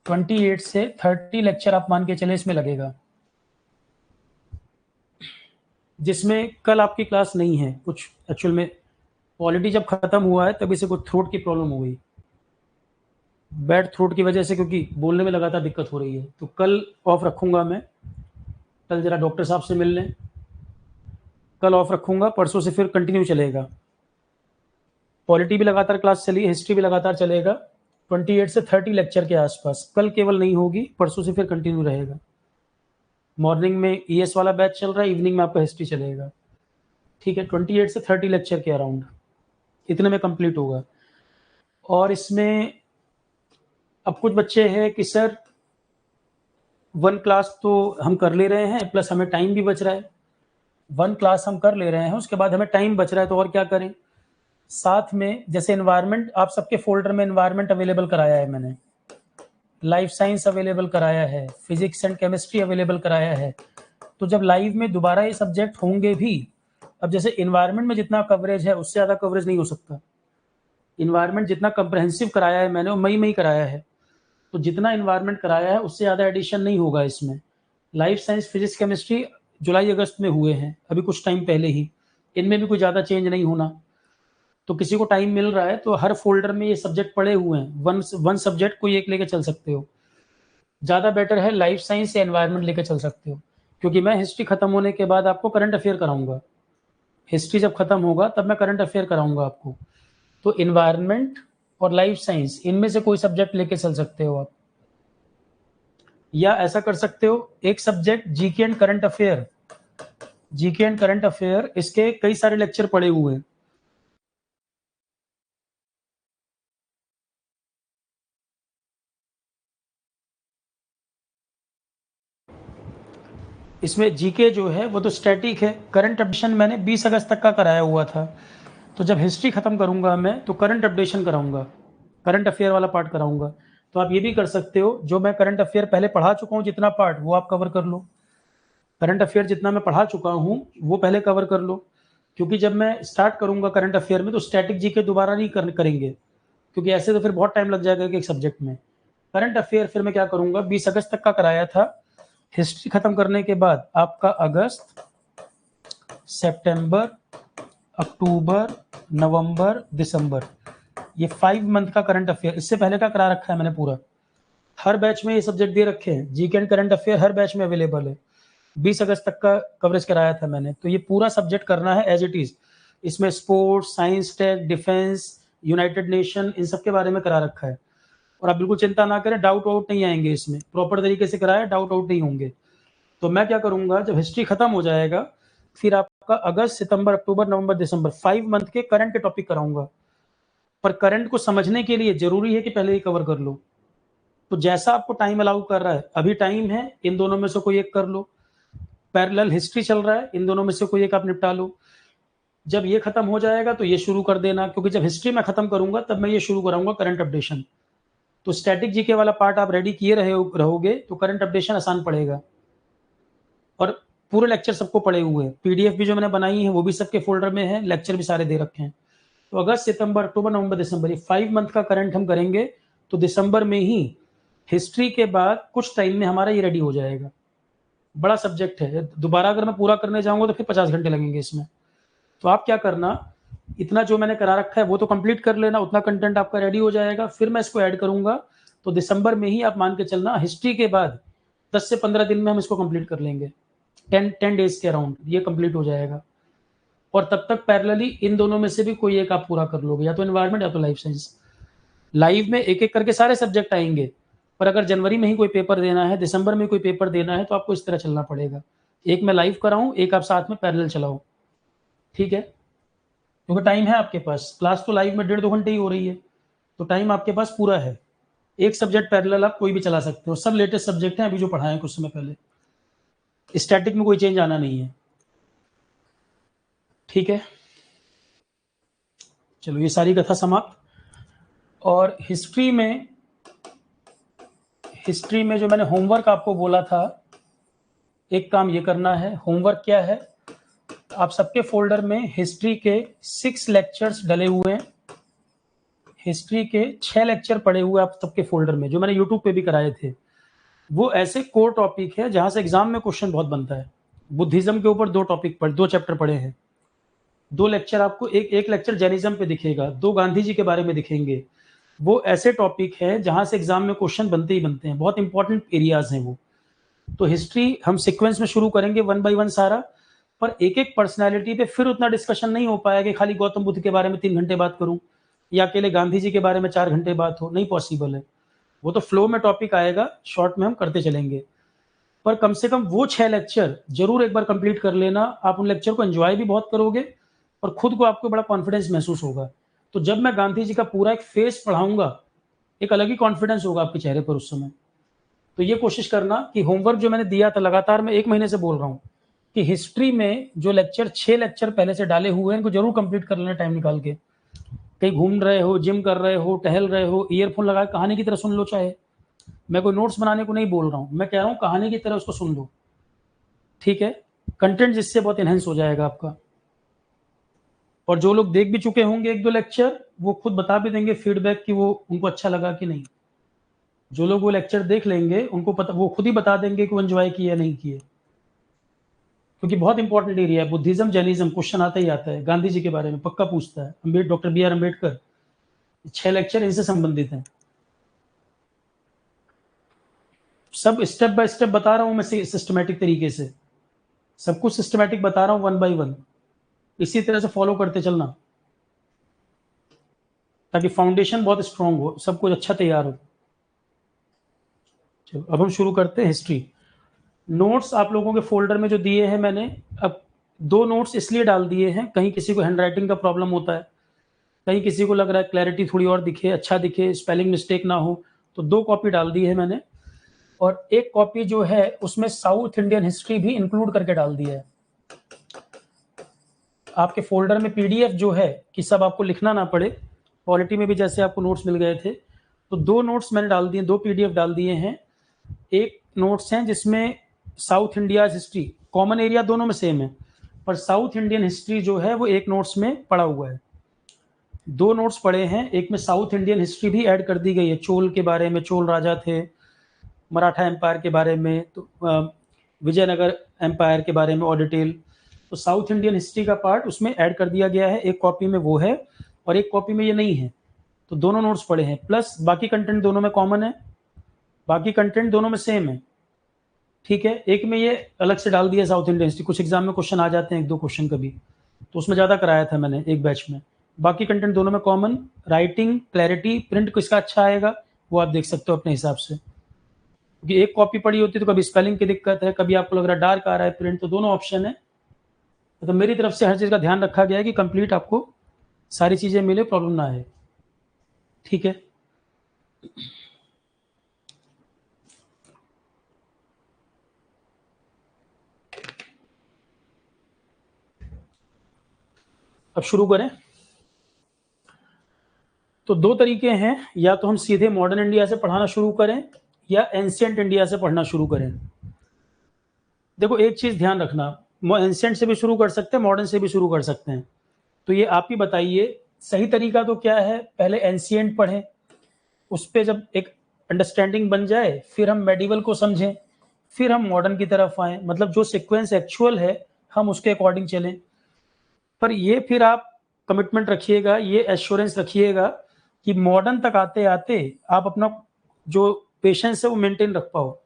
28 से 30 लेक्चर आप मान के चले इसमें लगेगा, जिसमें कल आपकी क्लास नहीं है कुछ। एक्चुअल में पॉलिटी जब खत्म हुआ है तभी से कुछ थ्रोट की प्रॉब्लम हो गई, बैड थ्रोट की वजह से, क्योंकि बोलने में लगातार दिक्कत हो रही है। तो कल ऑफ रखूंगा मैं, कल जरा डॉक्टर साहब से मिल लें, कल ऑफ रखूंगा, परसों से फिर कंटिन्यू चलेगा। पॉलिटी भी लगातार क्लास चली, हिस्ट्री भी लगातार चलेगा, 28 से 30 लेक्चर के आसपास। कल केवल नहीं होगी, परसों से फिर कंटिन्यू रहेगा। मॉर्निंग में ईएस वाला बैच चल रहा है, इवनिंग में आपका हिस्ट्री चलेगा, ठीक है। 28 से 30 लेक्चर के अराउंड इतने में कंप्लीट होगा। और इसमें अब कुछ बच्चे हैं कि सर 1 क्लास तो हम कर ले रहे हैं, प्लस हमें टाइम भी बच रहा है, 1 क्लास हम कर ले रहे हैं, उसके बाद हमें टाइम बच रहा है, तो और क्या करें। साथ में जैसे एनवायरनमेंट, आप सबके फोल्डर में एनवायरनमेंट अवेलेबल कराया है मैंने, लाइफ साइंस अवेलेबल कराया है, फिजिक्स एंड केमिस्ट्री अवेलेबल कराया है। तो जब लाइव में दोबारा ये सब्जेक्ट होंगे भी, अब जैसे इन्वायरमेंट में जितना कवरेज है उससे ज़्यादा कवरेज नहीं हो सकता। इन्वायरमेंट जितना कंप्रहेंसिव कराया है मैंने वो मई में ही कराया है, तो जितना इन्वायरमेंट कराया है उससे ज़्यादा एडिशन नहीं होगा इसमें। लाइफ साइंस, फिजिक्स, केमिस्ट्री जुलाई अगस्त में हुए हैं, अभी कुछ टाइम पहले ही, इनमें भी कोई ज़्यादा चेंज नहीं होना। तो किसी को टाइम मिल रहा है तो हर फोल्डर में ये सब्जेक्ट पड़े हुए हैं, वन सब्जेक्ट कोई एक लेके चल सकते हो। ज़्यादा बेटर है लाइफ साइंस या एनवायरनमेंट लेके चल सकते हो, क्योंकि मैं हिस्ट्री खत्म होने के बाद आपको करंट अफेयर कराऊंगा। हिस्ट्री जब खत्म होगा तब मैं करंट अफेयर कराऊंगा आपको। तो इन्वायरमेंट और लाइफ साइंस, इनमें से कोई सब्जेक्ट लेके चल सकते हो आप, या ऐसा कर सकते हो एक subject GK and current affair GK and current affair, इसके कई सारे लेक्चर पड़े हुए हैं। इसमें जीके जो है वो तो स्टैटिक है। करंट अपडेशन मैंने 20 अगस्त तक का कराया हुआ था, तो जब हिस्ट्री खत्म करूंगा मैं तो करंट अपडेशन कराऊंगा, करंट अफेयर वाला पार्ट कराऊंगा। तो आप ये भी कर सकते हो, जो मैं करंट अफेयर पहले पढ़ा चुका हूँ जितना पार्ट, वो आप कवर कर लो। करंट अफेयर जितना मैं पढ़ा चुका हूँ वो पहले कवर कर लो, क्योंकि जब मैं स्टार्ट करूंगा करंट अफेयर में तो स्टैटिक जीके दोबारा नहीं करेंगे, क्योंकि ऐसे तो फिर बहुत टाइम लग जाएगा एक सब्जेक्ट में। करंट अफेयर फिर मैं क्या करूंगा, 20 अगस्त तक का कराया था। हिस्ट्री खत्म करने के बाद आपका अगस्त, सितंबर, अक्टूबर, नवंबर, दिसंबर, ये 5 मंथ का करंट अफेयर इससे पहले का करा रखा है मैंने पूरा। हर बैच में ये सब्जेक्ट दे रखे हैं, GK and current affair her batch में अवेलेबल है। 20 अगस्त तक का कवरेज कराया था मैंने, तो ये पूरा सब्जेक्ट करना है एज इट इज। इसमें sports, science, tech, defence, united nation, इन सब के बारे में करा रखा है। और आप बिल्कुल चिंता ना करें, डाउट आउट नहीं आएंगे इसमें, प्रॉपर तरीके से कराया, डाउट आउट नहीं होंगे। तो मैं क्या करूंगा, जब हिस्ट्री खत्म हो जाएगा फिर आपका अगस्त, सितंबर, अक्टूबर, नवंबर, दिसंबर 5 मंथ के करंट के टॉपिक कराऊंगा। पर करंट को समझने के लिए जरूरी है कि पहले ही कवर कर लो। तो जैसा आपको टाइम अलाउ कर रहा है, अभी टाइम है, इन दोनों में से कोई एक कर लो। पैरेलल हिस्ट्री चल रहा है, इन दोनों में से कोई एक आप निपटा लो। जब ये खत्म हो जाएगा तो ये शुरू कर देना, क्योंकि जब हिस्ट्री में खत्म करूंगा तब मैं ये शुरू कराऊंगा करंट अपडेशन। तो स्टैटिक जीके वाला पार्ट आप रेडी किए रहोगे तो करंट अपडेशन आसान पड़ेगा। और पूरे लेक्चर सबको पड़े हुए हैं, पीडीएफ भी जो मैंने बनाई है वो भी सबके फोल्डर में है, लेक्चर भी सारे दे रखे हैं। तो अगस्त, सितंबर, अक्टूबर, नवंबर, दिसंबर, ये 5 मंथ का करंट हम करेंगे। तो दिसंबर में ही हिस्ट्री के बाद कुछ टाइम में हमारा ये रेडी हो जाएगा। बड़ा सब्जेक्ट है, दोबारा अगर मैं पूरा करने जाऊंगा तो फिर 50 घंटे लगेंगे इसमें। तो आप क्या करना, इतना जो मैंने करा रखा है वो तो कंप्लीट कर लेना, उतना कंटेंट आपका रेडी हो जाएगा, फिर मैं इसको ऐड करूंगा। तो दिसंबर में ही आप मान के चलना, हिस्ट्री के बाद 10 से 15 दिन में हम इसको कंप्लीट कर लेंगे। 10 डेज के अराउंड ये कंप्लीट हो जाएगा। और तब तक पैरेलली इन दोनों में से भी कोई एक आप पूरा कर लोगे, या तो एनवायरमेंट या तो लाइफ साइंस। लाइव में एक एक करके सारे सब्जेक्ट आएंगे, पर अगर जनवरी में ही कोई पेपर देना है, दिसंबर में कोई पेपर देना है, तो आपको इस तरह चलना पड़ेगा। एक मैं लाइव कराऊं, एक आप साथ में पैरेलल चलाओ, ठीक है। क्योंकि टाइम है आपके पास, क्लास तो लाइव में 1.5-2 घंटे ही हो रही है, तो टाइम आपके पास पूरा है। एक सब्जेक्ट पैरेलल आप कोई भी चला सकते हो, सब लेटेस्ट सब्जेक्ट हैं अभी जो पढ़ाए कुछ समय पहले, स्टैटिक में कोई चेंज आना नहीं है, ठीक है। चलो ये सारी कथा समाप्त। और हिस्ट्री में जो मैंने होमवर्क आपको बोला था, एक काम ये करना है। होमवर्क क्या है, आप सबके फोल्डर में हिस्ट्री के 6 लेक्चर्स डले हुए हैं। हिस्ट्री के 6 लेक्चर पड़े हुए आप सबके फोल्डर में, जो मैंने यूट्यूब पे भी कराए थे। वो ऐसे कोर टॉपिक है जहां से एग्जाम में क्वेश्चन बहुत बनता है। बुद्धिज्म के ऊपर 2 चैप्टर पढ़े हैं। 2 लेक्चर आपको, एक लेक्चर जैनिज्म पे दिखेगा, 2 गांधी जी के बारे में दिखेंगे। वो ऐसे टॉपिक है जहां से एग्जाम में क्वेश्चन बनते ही बनते हैं, बहुत इंपॉर्टेंट एरियाज हैं वो। तो हिस्ट्री हम सीक्वेंस में शुरू करेंगे, 1 बाय 1 सारा। पर एक एक पर्सनैलिटी पे फिर उतना डिस्कशन नहीं हो पाया कि खाली गौतम बुद्ध के बारे में 3 घंटे बात करूं, या अकेले गांधी जी के बारे में 4 घंटे बात हो, नहीं पॉसिबल है। वो तो फ्लो में टॉपिक आएगा, शॉर्ट में हम करते चलेंगे। पर कम से कम वो 6 लेक्चर जरूर एक बार कंप्लीट कर लेना, आप उन लेक्चर को एंजॉय भी बहुत करोगे और खुद को आपको बड़ा कॉन्फिडेंस महसूस होगा। तो जब मैं गांधी जी का पूरा एक फेस पढ़ाऊंगा, एक अलग ही कॉन्फिडेंस होगा आपके चेहरे पर उस समय। तो ये कोशिश करना कि होमवर्क जो मैंने दिया था, लगातार मैं 1 महीने से बोल रहा हूँ कि हिस्ट्री में जो लेक्चर 6 लेक्चर पहले से डाले हुए हैं, इनको जरूर कंप्लीट कर लेना टाइम निकाल के। कहीं घूम रहे हो, जिम कर रहे हो, टहल रहे हो, ईयरफोन लगा के कहानी की तरह सुन लो। चाहे मैं कोई नोट्स बनाने को नहीं बोल रहा हूँ, मैं कह रहा हूँ कहानी की तरह उसको सुन लो, ठीक है। कंटेंट जिससे बहुत इनहेंस हो जाएगा आपका। और जो लोग देख भी चुके होंगे 1-2 लेक्चर, वो खुद बता भी देंगे फीडबैक कि वो उनको अच्छा लगा कि नहीं। जो लोग वो लेक्चर देख लेंगे उनको पता, वो खुद ही बता देंगे कि वो एंजॉय किए या नहीं किए। क्योंकि बहुत इंपॉर्टेंट एरिया है, बुद्धिज्म जैनिज्म क्वेश्चन आता ही आता है, गांधी जी के बारे में पक्का पूछता है, doctor B R Ambedkar, 6 lecture इनसे संबंधित हैं। सब स्टेप बाय स्टेप बता रहा हूं मैं, सिस्टमेटिक तरीके से सब कुछ सिस्टमेटिक बता रहा हूँ, 1 बाय 1। इसी तरह से फॉलो करते चलना, ताकि फाउंडेशन बहुत स्ट्रांग हो, सब कुछ अच्छा तैयार हो। चलो अब हम शुरू करते हैं हिस्ट्री। नोट्स आप लोगों के फोल्डर में जो दिए हैं मैंने, अब 2 नोट्स इसलिए डाल दिए हैं, कहीं किसी को हैंडराइटिंग का प्रॉब्लम होता है, कहीं किसी को लग रहा है क्लैरिटी थोड़ी और दिखे, अच्छा दिखे, स्पेलिंग मिस्टेक ना हो, तो 2 कॉपी डाल दी है मैंने। और एक कॉपी जो है उसमें साउथ इंडियन हिस्ट्री भी इंक्लूड करके डाल दिया है। आपके फोल्डर में पीडीएफ जो है कि सब आपको लिखना ना पड़े, पॉलिटी में भी जैसे आपको नोट्स मिल गए थे, तो 2 नोट्स मैंने डाल दिए, 2 पीडीएफ डाल दिए हैं। एक नोट्स हैं जिसमें south India history, common area दोनों में सेम है, पर साउथ इंडियन हिस्ट्री जो है वो एक नोट्स में पड़ा हुआ है। 2 नोट्स पड़े हैं, एक में साउथ इंडियन हिस्ट्री भी ऐड कर दी गई है, चोल के बारे में, चोल राजा थे, मराठा एम्पायर के बारे में, तो विजयनगर एम्पायर के बारे में और डिटेल, तो साउथ इंडियन हिस्ट्री का पार्ट उसमें ऐड कर दिया गया है। एक कॉपी में वो है और एक कॉपी में ये नहीं है, तो दोनों नोट्स पड़े हैं, प्लस बाकी कंटेंट दोनों में कॉमन है, बाकी कंटेंट दोनों में सेम है। ठीक है, एक में ये अलग से डाल दिया साउथ इंडियन हिस्ट्री, कुछ एग्जाम में क्वेश्चन आ जाते हैं, 1-2 क्वेश्चन कभी, तो उसमें ज़्यादा कराया था मैंने एक बैच में। बाकी कंटेंट दोनों में कॉमन, राइटिंग क्लैरिटी प्रिंट किसका अच्छा आएगा वो आप देख सकते हो अपने हिसाब से, क्योंकि एक कॉपी पड़ी होती है तो कभी स्पेलिंग की दिक्कत है, कभी आपको लग रहा है डार्क आ रहा है प्रिंट, तो दोनों ऑप्शन है। तो मेरी तरफ से हर चीज़ का ध्यान रखा गया है कि कंप्लीट आपको सारी चीज़ें मिले, प्रॉब्लम ना आए। ठीक है, अब शुरू करें। तो 2 तरीके हैं, या तो हम सीधे मॉडर्न इंडिया से पढ़ाना शुरू करें या एंशिएंट इंडिया से पढ़ना शुरू करें। देखो एक चीज़ ध्यान रखना, एंशिएंट से भी शुरू कर सकते हैं, मॉडर्न से भी शुरू कर सकते हैं, तो ये आप ही बताइए सही तरीका तो क्या है। पहले एंशिएंट पढ़ें, उस पर जब एक अंडरस्टैंडिंग बन जाए फिर हम मेडिवल को समझें, फिर हम मॉडर्न की तरफ आए, मतलब जो सीक्वेंस एक्चुअल है हम उसके अकॉर्डिंग चलें। पर ये फिर आप कमिटमेंट रखिएगा, ये एश्योरेंस रखिएगा कि मॉडर्न तक आते आते आप अपना जो पेशेंस है वो मेंटेन रख पाओ।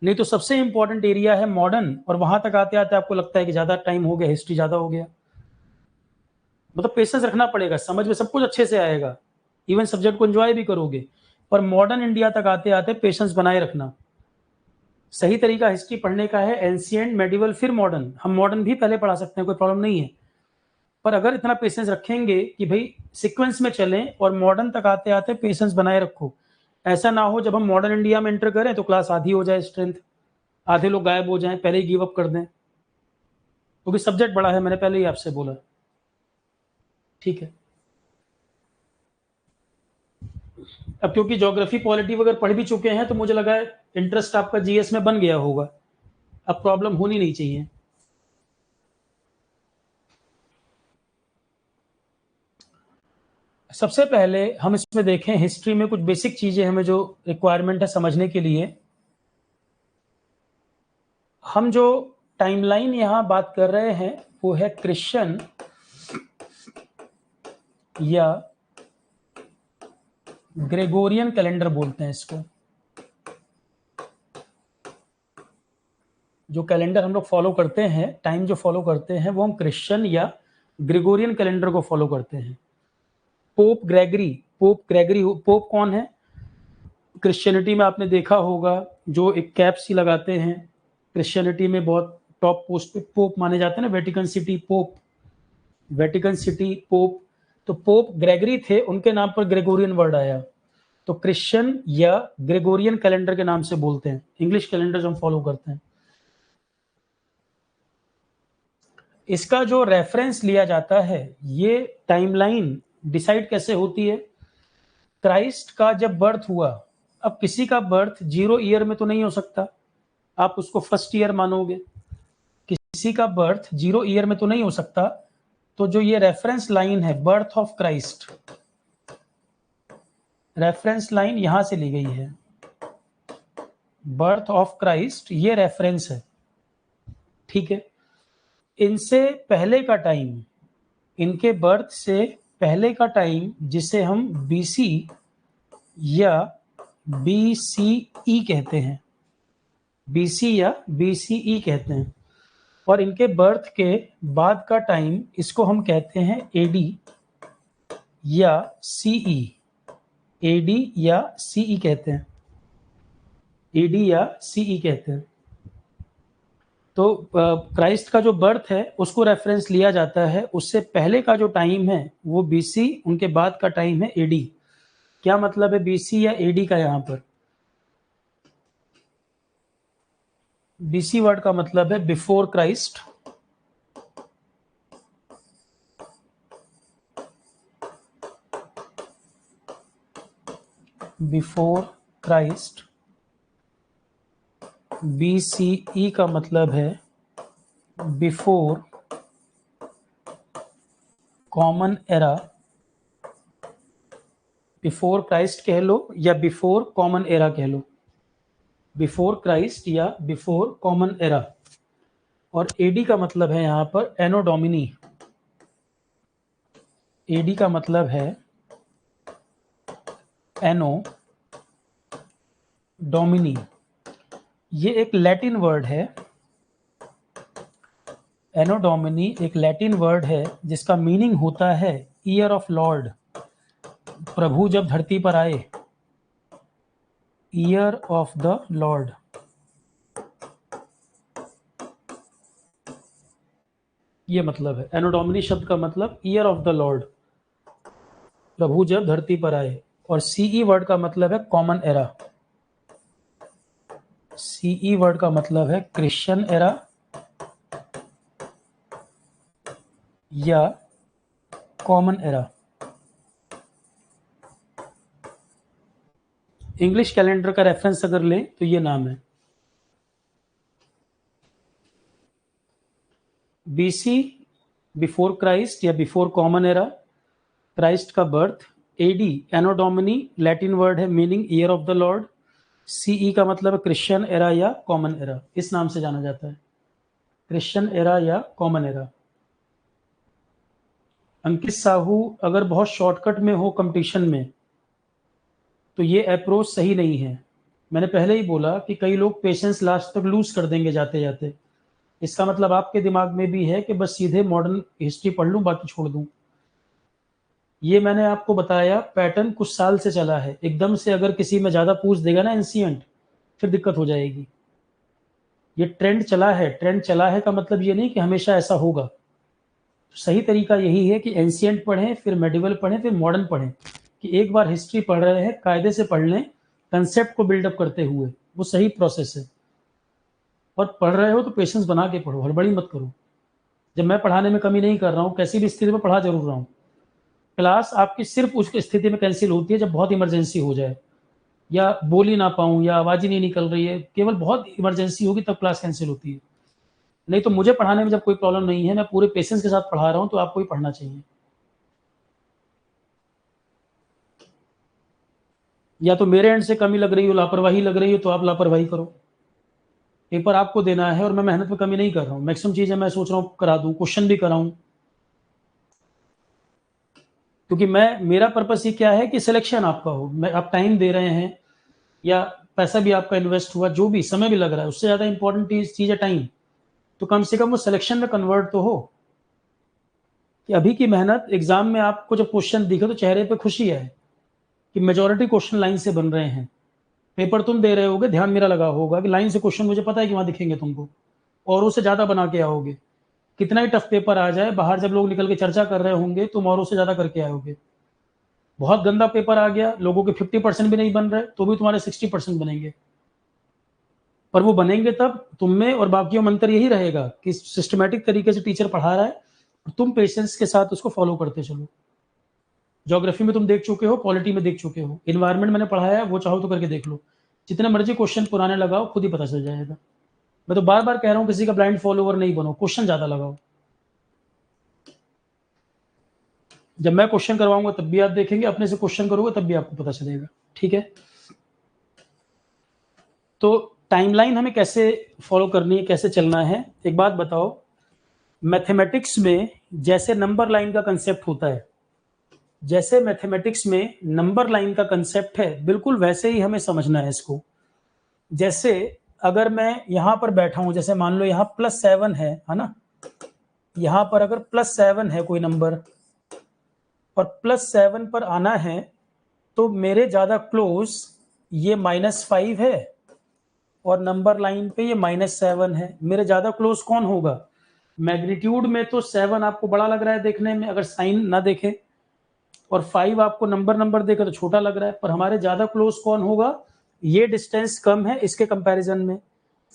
नहीं तो सबसे इंपॉर्टेंट एरिया है मॉडर्न, और वहां तक आते आते आपको लगता है कि ज्यादा टाइम हो गया, हिस्ट्री ज्यादा हो गया, मतलब पेशेंस रखना पड़ेगा, समझ में सब कुछ अच्छे से आएगा, इवन सब्जेक्ट को एंजॉय भी करोगे, पर मॉडर्न इंडिया तक आते आते पेशेंस बनाए रखना। सही तरीका हिस्ट्री पढ़ने का है एंशिएंट, मेडिवल, फिर मॉडर्न। हम मॉडर्न भी पहले पढ़ा सकते हैं, कोई प्रॉब्लम नहीं है, पर अगर इतना पेशेंस रखेंगे कि भाई सीक्वेंस में चलें और मॉडर्न तक आते आते पेशेंस बनाए रखो, ऐसा ना हो जब हम मॉडर्न इंडिया में एंटर करें तो क्लास आधी हो जाए, स्ट्रेंथ आधे लोग गायब हो जाएं, पहले ही गिव अप कर दें, क्योंकि सब्जेक्ट बड़ा है, मैंने पहले ही आपसे बोला। ठीक है, अब क्योंकि ज्योग्राफी पॉलिटी वगैरह पढ़ भी चुके हैं तो मुझे लगा इंटरेस्ट आपका जीएस में बन गया होगा, अब प्रॉब्लम होनी नहीं चाहिए। सबसे पहले हम इसमें देखें, हिस्ट्री में कुछ बेसिक चीजें हमें जो रिक्वायरमेंट है समझने के लिए। हम जो टाइमलाइन यहां बात कर रहे हैं वो है क्रिश्चियन या ग्रेगोरियन कैलेंडर बोलते हैं इसको। जो कैलेंडर हम लोग फॉलो करते हैं, टाइम जो फॉलो करते हैं, वो हम क्रिश्चियन या ग्रेगोरियन कैलेंडर को फॉलो करते हैं। पोप ग्रेगरी पोप कौन है? क्रिश्चियनिटी में आपने देखा होगा जो एक कैप सी लगाते हैं, क्रिश्चियनिटी में बहुत टॉप पोस्ट पे पोप माने जाते हैं ना, Vatican city pope, Vatican city pope. तो पोप ग्रेगरी थे, उनके नाम पर ग्रेगोरियन वर्ड आया, तो क्रिश्चियन या ग्रेगोरियन कैलेंडर के नाम से बोलते हैं, इंग्लिश कैलेंडर जो हम फॉलो करते हैं। इसका जो रेफरेंस लिया जाता है, ये टाइमलाइन डिसाइड कैसे होती है? क्राइस्ट का जब बर्थ हुआ, अब किसी का बर्थ 0 ईयर में तो नहीं हो सकता, आप उसको फर्स्ट ईयर मानोगे, किसी का बर्थ 0 ईयर में तो नहीं हो सकता, तो जो ये रेफरेंस लाइन है birth of Christ, reference line यहां से ली गई है, बर्थ ऑफ क्राइस्ट ये रेफरेंस है। ठीक है, इनसे पहले का टाइम, इनके बर्थ से पहले का टाइम जिसे हम बीसी या बीसीई कहते हैं, बीसी या बीसीई कहते हैं, और इनके बर्थ के बाद का टाइम इसको हम कहते हैं एडी या सीई, एडी या सीई कहते हैं, एडी या सीई कहते हैं। तो क्राइस्ट का जो बर्थ है उसको रेफरेंस लिया जाता है, उससे पहले का जो टाइम है वो बीसी, उनके बाद का टाइम है एडी। क्या मतलब है बीसी या एडी का? यहाँ पर बीसी वर्ड का मतलब है before Christ, before Christ. BCE का मतलब है before common era. Before Christ कह लो या बिफोर कॉमन एरा कह लो, बिफोर क्राइस्ट या बिफोर कॉमन एरा। और एडी का मतलब है यहाँ पर एनो डोमिनी। एडी का मतलब है एनो डोमिनी। ये एक लैटिन वर्ड है। एनो डोमिनी एक लैटिन वर्ड है जिसका मीनिंग होता है ईयर ऑफ लॉर्ड। प्रभु जब धरती पर आए, ईयर ऑफ द लॉर्ड। ये मतलब है एनो डोमिनी शब्द का मतलब ईयर ऑफ द लॉर्ड, प्रभु जब धरती पर आए। और सीई वर्ड का मतलब है कॉमन एरा। सीई वर्ड का मतलब है क्रिश्चियन एरा या कॉमन एरा। इंग्लिश कैलेंडर का रेफरेंस अगर लें तो ये नाम है बीसी, बिफोर क्राइस्ट या बिफोर कॉमन एरा, क्राइस्ट का birth. AD anno domini Latin word है meaning year of the Lord. CE का मतलब है क्रिश्चियन एरा या कॉमन एरा, इस नाम से जाना जाता है, क्रिश्चियन एरा या कॉमन एरा। अंकित साहू, अगर बहुत शॉर्टकट में हो कंपटीशन में तो ये अप्रोच सही नहीं है। मैंने पहले ही बोला कि कई लोग पेशेंस लास्ट तक लूज कर देंगे जाते जाते। इसका मतलब आपके दिमाग में भी है कि बस सीधे मॉडर्न हिस्ट्री पढ़ लूं बाकी छोड़ दूं। ये मैंने आपको बताया पैटर्न कुछ साल से चला है। एकदम से अगर किसी में ज़्यादा पूछ देगा ना एंशियंट, फिर दिक्कत हो जाएगी। ये ट्रेंड चला है, ट्रेंड चला है का मतलब ये नहीं कि हमेशा ऐसा होगा। सही तरीका यही है कि एंशियंट पढ़ें, फिर मेडिवल पढ़ें, फिर मॉडर्न पढ़ें। कि एक बार हिस्ट्री पढ़ रहे हैं कायदे से पढ़ लें, कंसेप्ट को बिल्डअप करते हुए, वो सही प्रोसेस है। और पढ़ रहे हो तो पेशेंस बना के पढ़ो, हड़बड़ी मत करो। जब मैं पढ़ाने में कमी नहीं कर रहा हूँ, कैसी भी स्थिति में पढ़ा जरूर रहा हूँ। क्लास आपकी सिर्फ उस स्थिति में कैंसिल होती है जब बहुत इमरजेंसी हो जाए, या बोल ही ना पाऊँ, या आवाज़ ही नहीं निकल रही है, केवल बहुत इमरजेंसी होगी तब क्लास कैंसिल होती है। नहीं तो मुझे पढ़ाने में जब कोई प्रॉब्लम नहीं है, मैं पूरे पेशेंस के साथ पढ़ा रहा हूँ, तो आपको भी पढ़ना चाहिए। या तो मेरे एंड से कमी लग रही हो, लापरवाही लग रही हो, तो आप लापरवाही करो। पेपर आपको देना है और मैं मेहनत में कमी नहीं कर रहा हूँ। मैक्सिमम चीज़ें मैं सोच रहा हूँ करा दूँ, क्वेश्चन भी कराऊँ। क्योंकि मैं, मेरा पर्पस ही क्या है कि सिलेक्शन आपका हो। मैं, आप टाइम दे रहे हैं या पैसा भी आपका इन्वेस्ट हुआ, जो भी समय भी लग रहा है, उससे ज़्यादा इंपॉर्टेंट चीज़ है टाइम। तो कम से कम वो सिलेक्शन में कन्वर्ट तो हो। कि अभी की मेहनत एग्जाम में आपको जब क्वेश्चन दिखे तो चेहरे पे खुशी है कि मेजोरिटी क्वेश्चन लाइन से बन रहे हैं। पेपर तुम दे रहे होगे, ध्यान मेरा लगा होगा कि लाइन से क्वेश्चन मुझे पता है कि वहां दिखेंगे तुमको, और उससे ज्यादा बना के आओगे। कितना ही टफ पेपर आ जाए, बाहर जब लोग निकल के चर्चा कर रहे होंगे तुम और उससे ज्यादा करके आओगे। बहुत गंदा पेपर आ गया, लोगों के 50% भी नहीं बन रहे, तो भी तुम्हारे 60% बनेंगे। पर वो बनेंगे तब तुम में और बाकियों में अंतर यही रहेगा कि सिस्टमेटिक तरीके से टीचर पढ़ा रहा है और तुम पेशेंस के साथ उसको फॉलो करते चलो। ज्योग्राफी में तुम देख चुके हो, पॉलिटी में देख चुके हो, इन्वायरमेंट मैंने पढ़ाया है, वो चाहो तो करके देख लो। जितने मर्जी क्वेश्चन पुराने लगाओ, खुद ही पता चल जाएगा। मैं तो बार बार कह रहा हूँ किसी का ब्लाइंड फॉलोवर नहीं बनो, क्वेश्चन ज्यादा लगाओ। जब मैं क्वेश्चन करवाऊंगा तब भी आप देखेंगे, अपने से क्वेश्चन करोगे तब भी आपको पता चलेगा। ठीक है, तो टाइमलाइन हमें कैसे फॉलो करनी है, कैसे चलना है। एक बात बताओ, मैथमेटिक्स में जैसे नंबर लाइन का कंसेप्ट होता है, जैसे मैथमेटिक्स में नंबर लाइन का कंसेप्ट है, बिल्कुल वैसे ही हमें समझना है इसको। जैसे अगर मैं यहां पर बैठा हूं, जैसे मान लो यहाँ +7 है ना, यहां पर अगर +7 है कोई नंबर और +7 पर आना है, तो मेरे ज्यादा क्लोज ये -5 है और नंबर लाइन पे ये -7 है। मेरे ज़्यादा क्लोज कौन होगा? मैग्नीट्यूड में तो 7 आपको बड़ा लग रहा है देखने में अगर साइन ना देखे, और 5 आपको नंबर देखे तो छोटा लग रहा है, पर हमारे ज़्यादा क्लोज कौन होगा? ये डिस्टेंस कम है इसके कंपैरिजन में।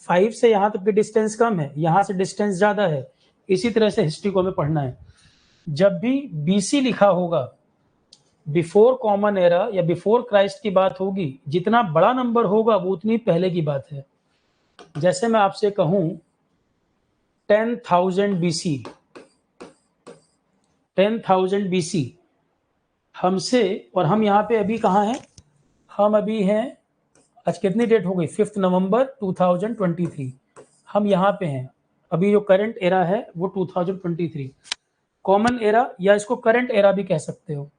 5 से यहाँ तक की डिस्टेंस कम है, यहाँ से डिस्टेंस ज़्यादा है। इसी तरह से हिस्ट्री को हमें पढ़ना है। जब भी BC लिखा होगा, बिफोर कॉमन एरा या बिफोर क्राइस्ट की बात होगी, जितना बड़ा नंबर होगा वो उतनी पहले की बात है। जैसे मैं आपसे कहूं 10,000 BC, 10,000 BC हमसे, और हम यहाँ पे अभी कहाँ हैं? हम अभी हैं, आज कितनी डेट हो गई? 5 नवंबर 2023। हम यहाँ पे हैं। अभी जो करंट एरा है वो 2023। कॉमन एरा या इसको करंट एरा भी कह सकते हो।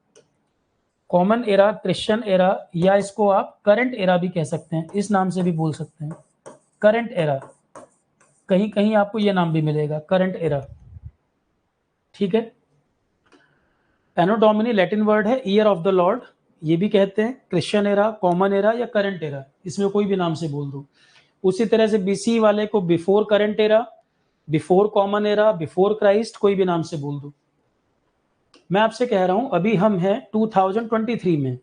कॉमन एरा, क्रिश्चियन एरा, या इसको आप करंट एरा भी कह सकते हैं, इस नाम से भी बोल सकते हैं, करंट एरा। कहीं कहीं आपको ये नाम भी मिलेगा, करंट एरा। ठीक है। एनो डोमिनी लैटिन वर्ड है, ईयर ऑफ द लॉर्ड, ये भी कहते हैं। क्रिश्चियन एरा, कॉमन एरा या करंट एरा, इसमें कोई भी नाम से बोल दो। उसी तरह से BC वाले को before current era, before common era, before Christ, कोई भी नाम से बोल दो। मैं आपसे कह रहा हूं अभी हम हैं 2023 में,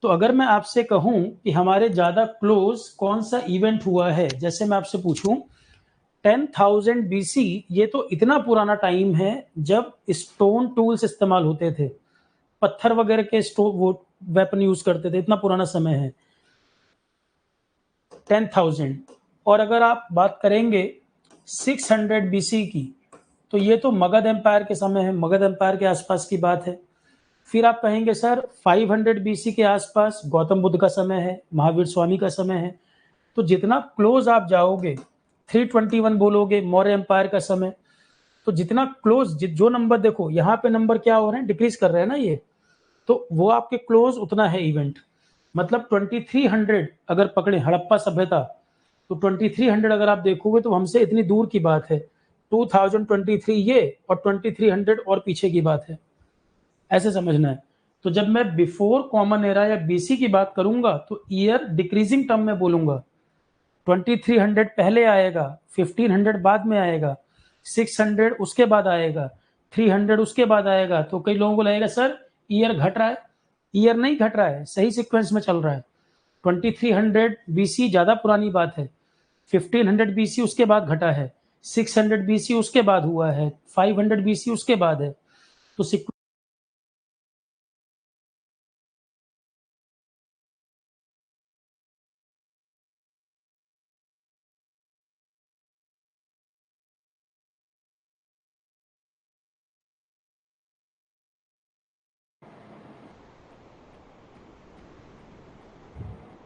तो अगर मैं आपसे कहूं कि हमारे ज्यादा क्लोज कौन सा इवेंट हुआ है, जैसे मैं आपसे पूछूं 10,000 BC, ये तो इतना पुराना टाइम है जब स्टोन टूल्स इस्तेमाल होते थे, पत्थर वगैरह के वो वेपन यूज करते थे, इतना पुराना समय है 10,000। और अगर आप बात करेंगे 600 BC की, तो ये तो मगध एम्पायर के समय है, मगध एम्पायर के आसपास की बात है। फिर आप कहेंगे सर 500 BC के आसपास गौतम बुद्ध का समय है, महावीर स्वामी का समय है। तो जितना क्लोज आप जाओगे, 321 बोलोगे, मौर्य एम्पायर का समय। तो जितना क्लोज, जो नंबर देखो यहाँ पे नंबर क्या हो रहे हैं, डिक्रीज कर रहे हैं ना ये, तो वो आपके क्लोज उतना है इवेंट। मतलब 2300 अगर पकड़े हड़प्पा सभ्यता, तो 2300 अगर आप देखोगे तो हमसे इतनी दूर की बात है। 2023 ये और 2300 और पीछे की बात है, ऐसे समझना है। तो जब मैं बिफोर कॉमन एरा या BC की बात करूंगा तो ईयर डिक्रीजिंग टर्म में बोलूंगा। 2300 पहले आएगा, 1500 बाद में आएगा, 600 उसके बाद आएगा, 300 उसके बाद आएगा। तो कई लोगों को लगेगा सर ईयर घट रहा है, ईयर नहीं घट रहा है, सही सीक्वेंस में चल रहा है। 2300 BC ज्यादा पुरानी बात है, 1500 BC उसके बाद घटा है, 600 BC उसके बाद हुआ है, 500 BC उसके बाद है। तो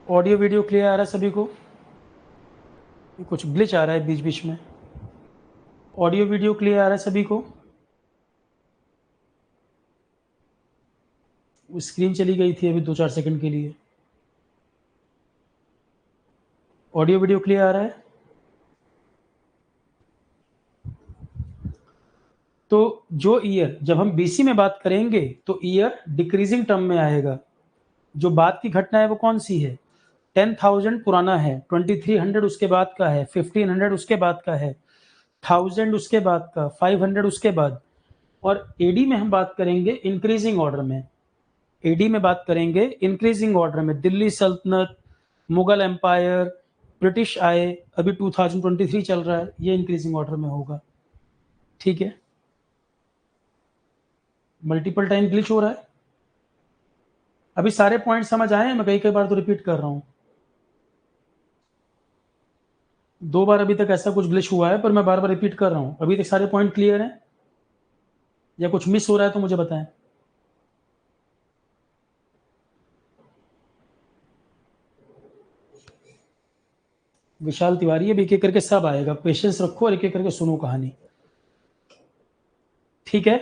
ऑडियो वीडियो क्लियर आ रहा है सभी को? कुछ ग्लिच आ रहा है बीच बीच में। ऑडियो वीडियो क्लियर आ रहा है सभी को? स्क्रीन चली गई थी अभी 2-4 सेकंड के लिए। ऑडियो वीडियो क्लियर आ रहा है? तो जो ईयर, जब हम BC में बात करेंगे तो ईयर डिक्रीजिंग टर्म में आएगा। जो बात की घटना है वो कौन सी है? 10,000 पुराना है, 2300 उसके बाद का है, 1500 उसके बाद का है, 1000 उसके बाद का, 500 उसके बाद। और AD में हम बात करेंगे इंक्रीजिंग ऑर्डर में। AD में बात करेंगे इंक्रीजिंग ऑर्डर में, दिल्ली सल्तनत, मुगल एम्पायर, ब्रिटिश आए, अभी 2023 चल रहा है, ये इंक्रीजिंग ऑर्डर में होगा। ठीक है। मल्टीपल टाइम ग्लिच हो रहा है। अभी सारे पॉइंट समझ आए हैं? मैं कई कई बार तो रिपीट कर रहा हूँ, 2 बार अभी तक ऐसा कुछ ग्लिच हुआ है, पर मैं बार बार रिपीट कर रहा हूँ। अभी तक सारे पॉइंट क्लियर हैं या कुछ मिस हो रहा है तो मुझे बताएं। विशाल तिवारी, अब एक एक करके सब आएगा, पेशेंस रखो और एक एक करके सुनो कहानी। ठीक है।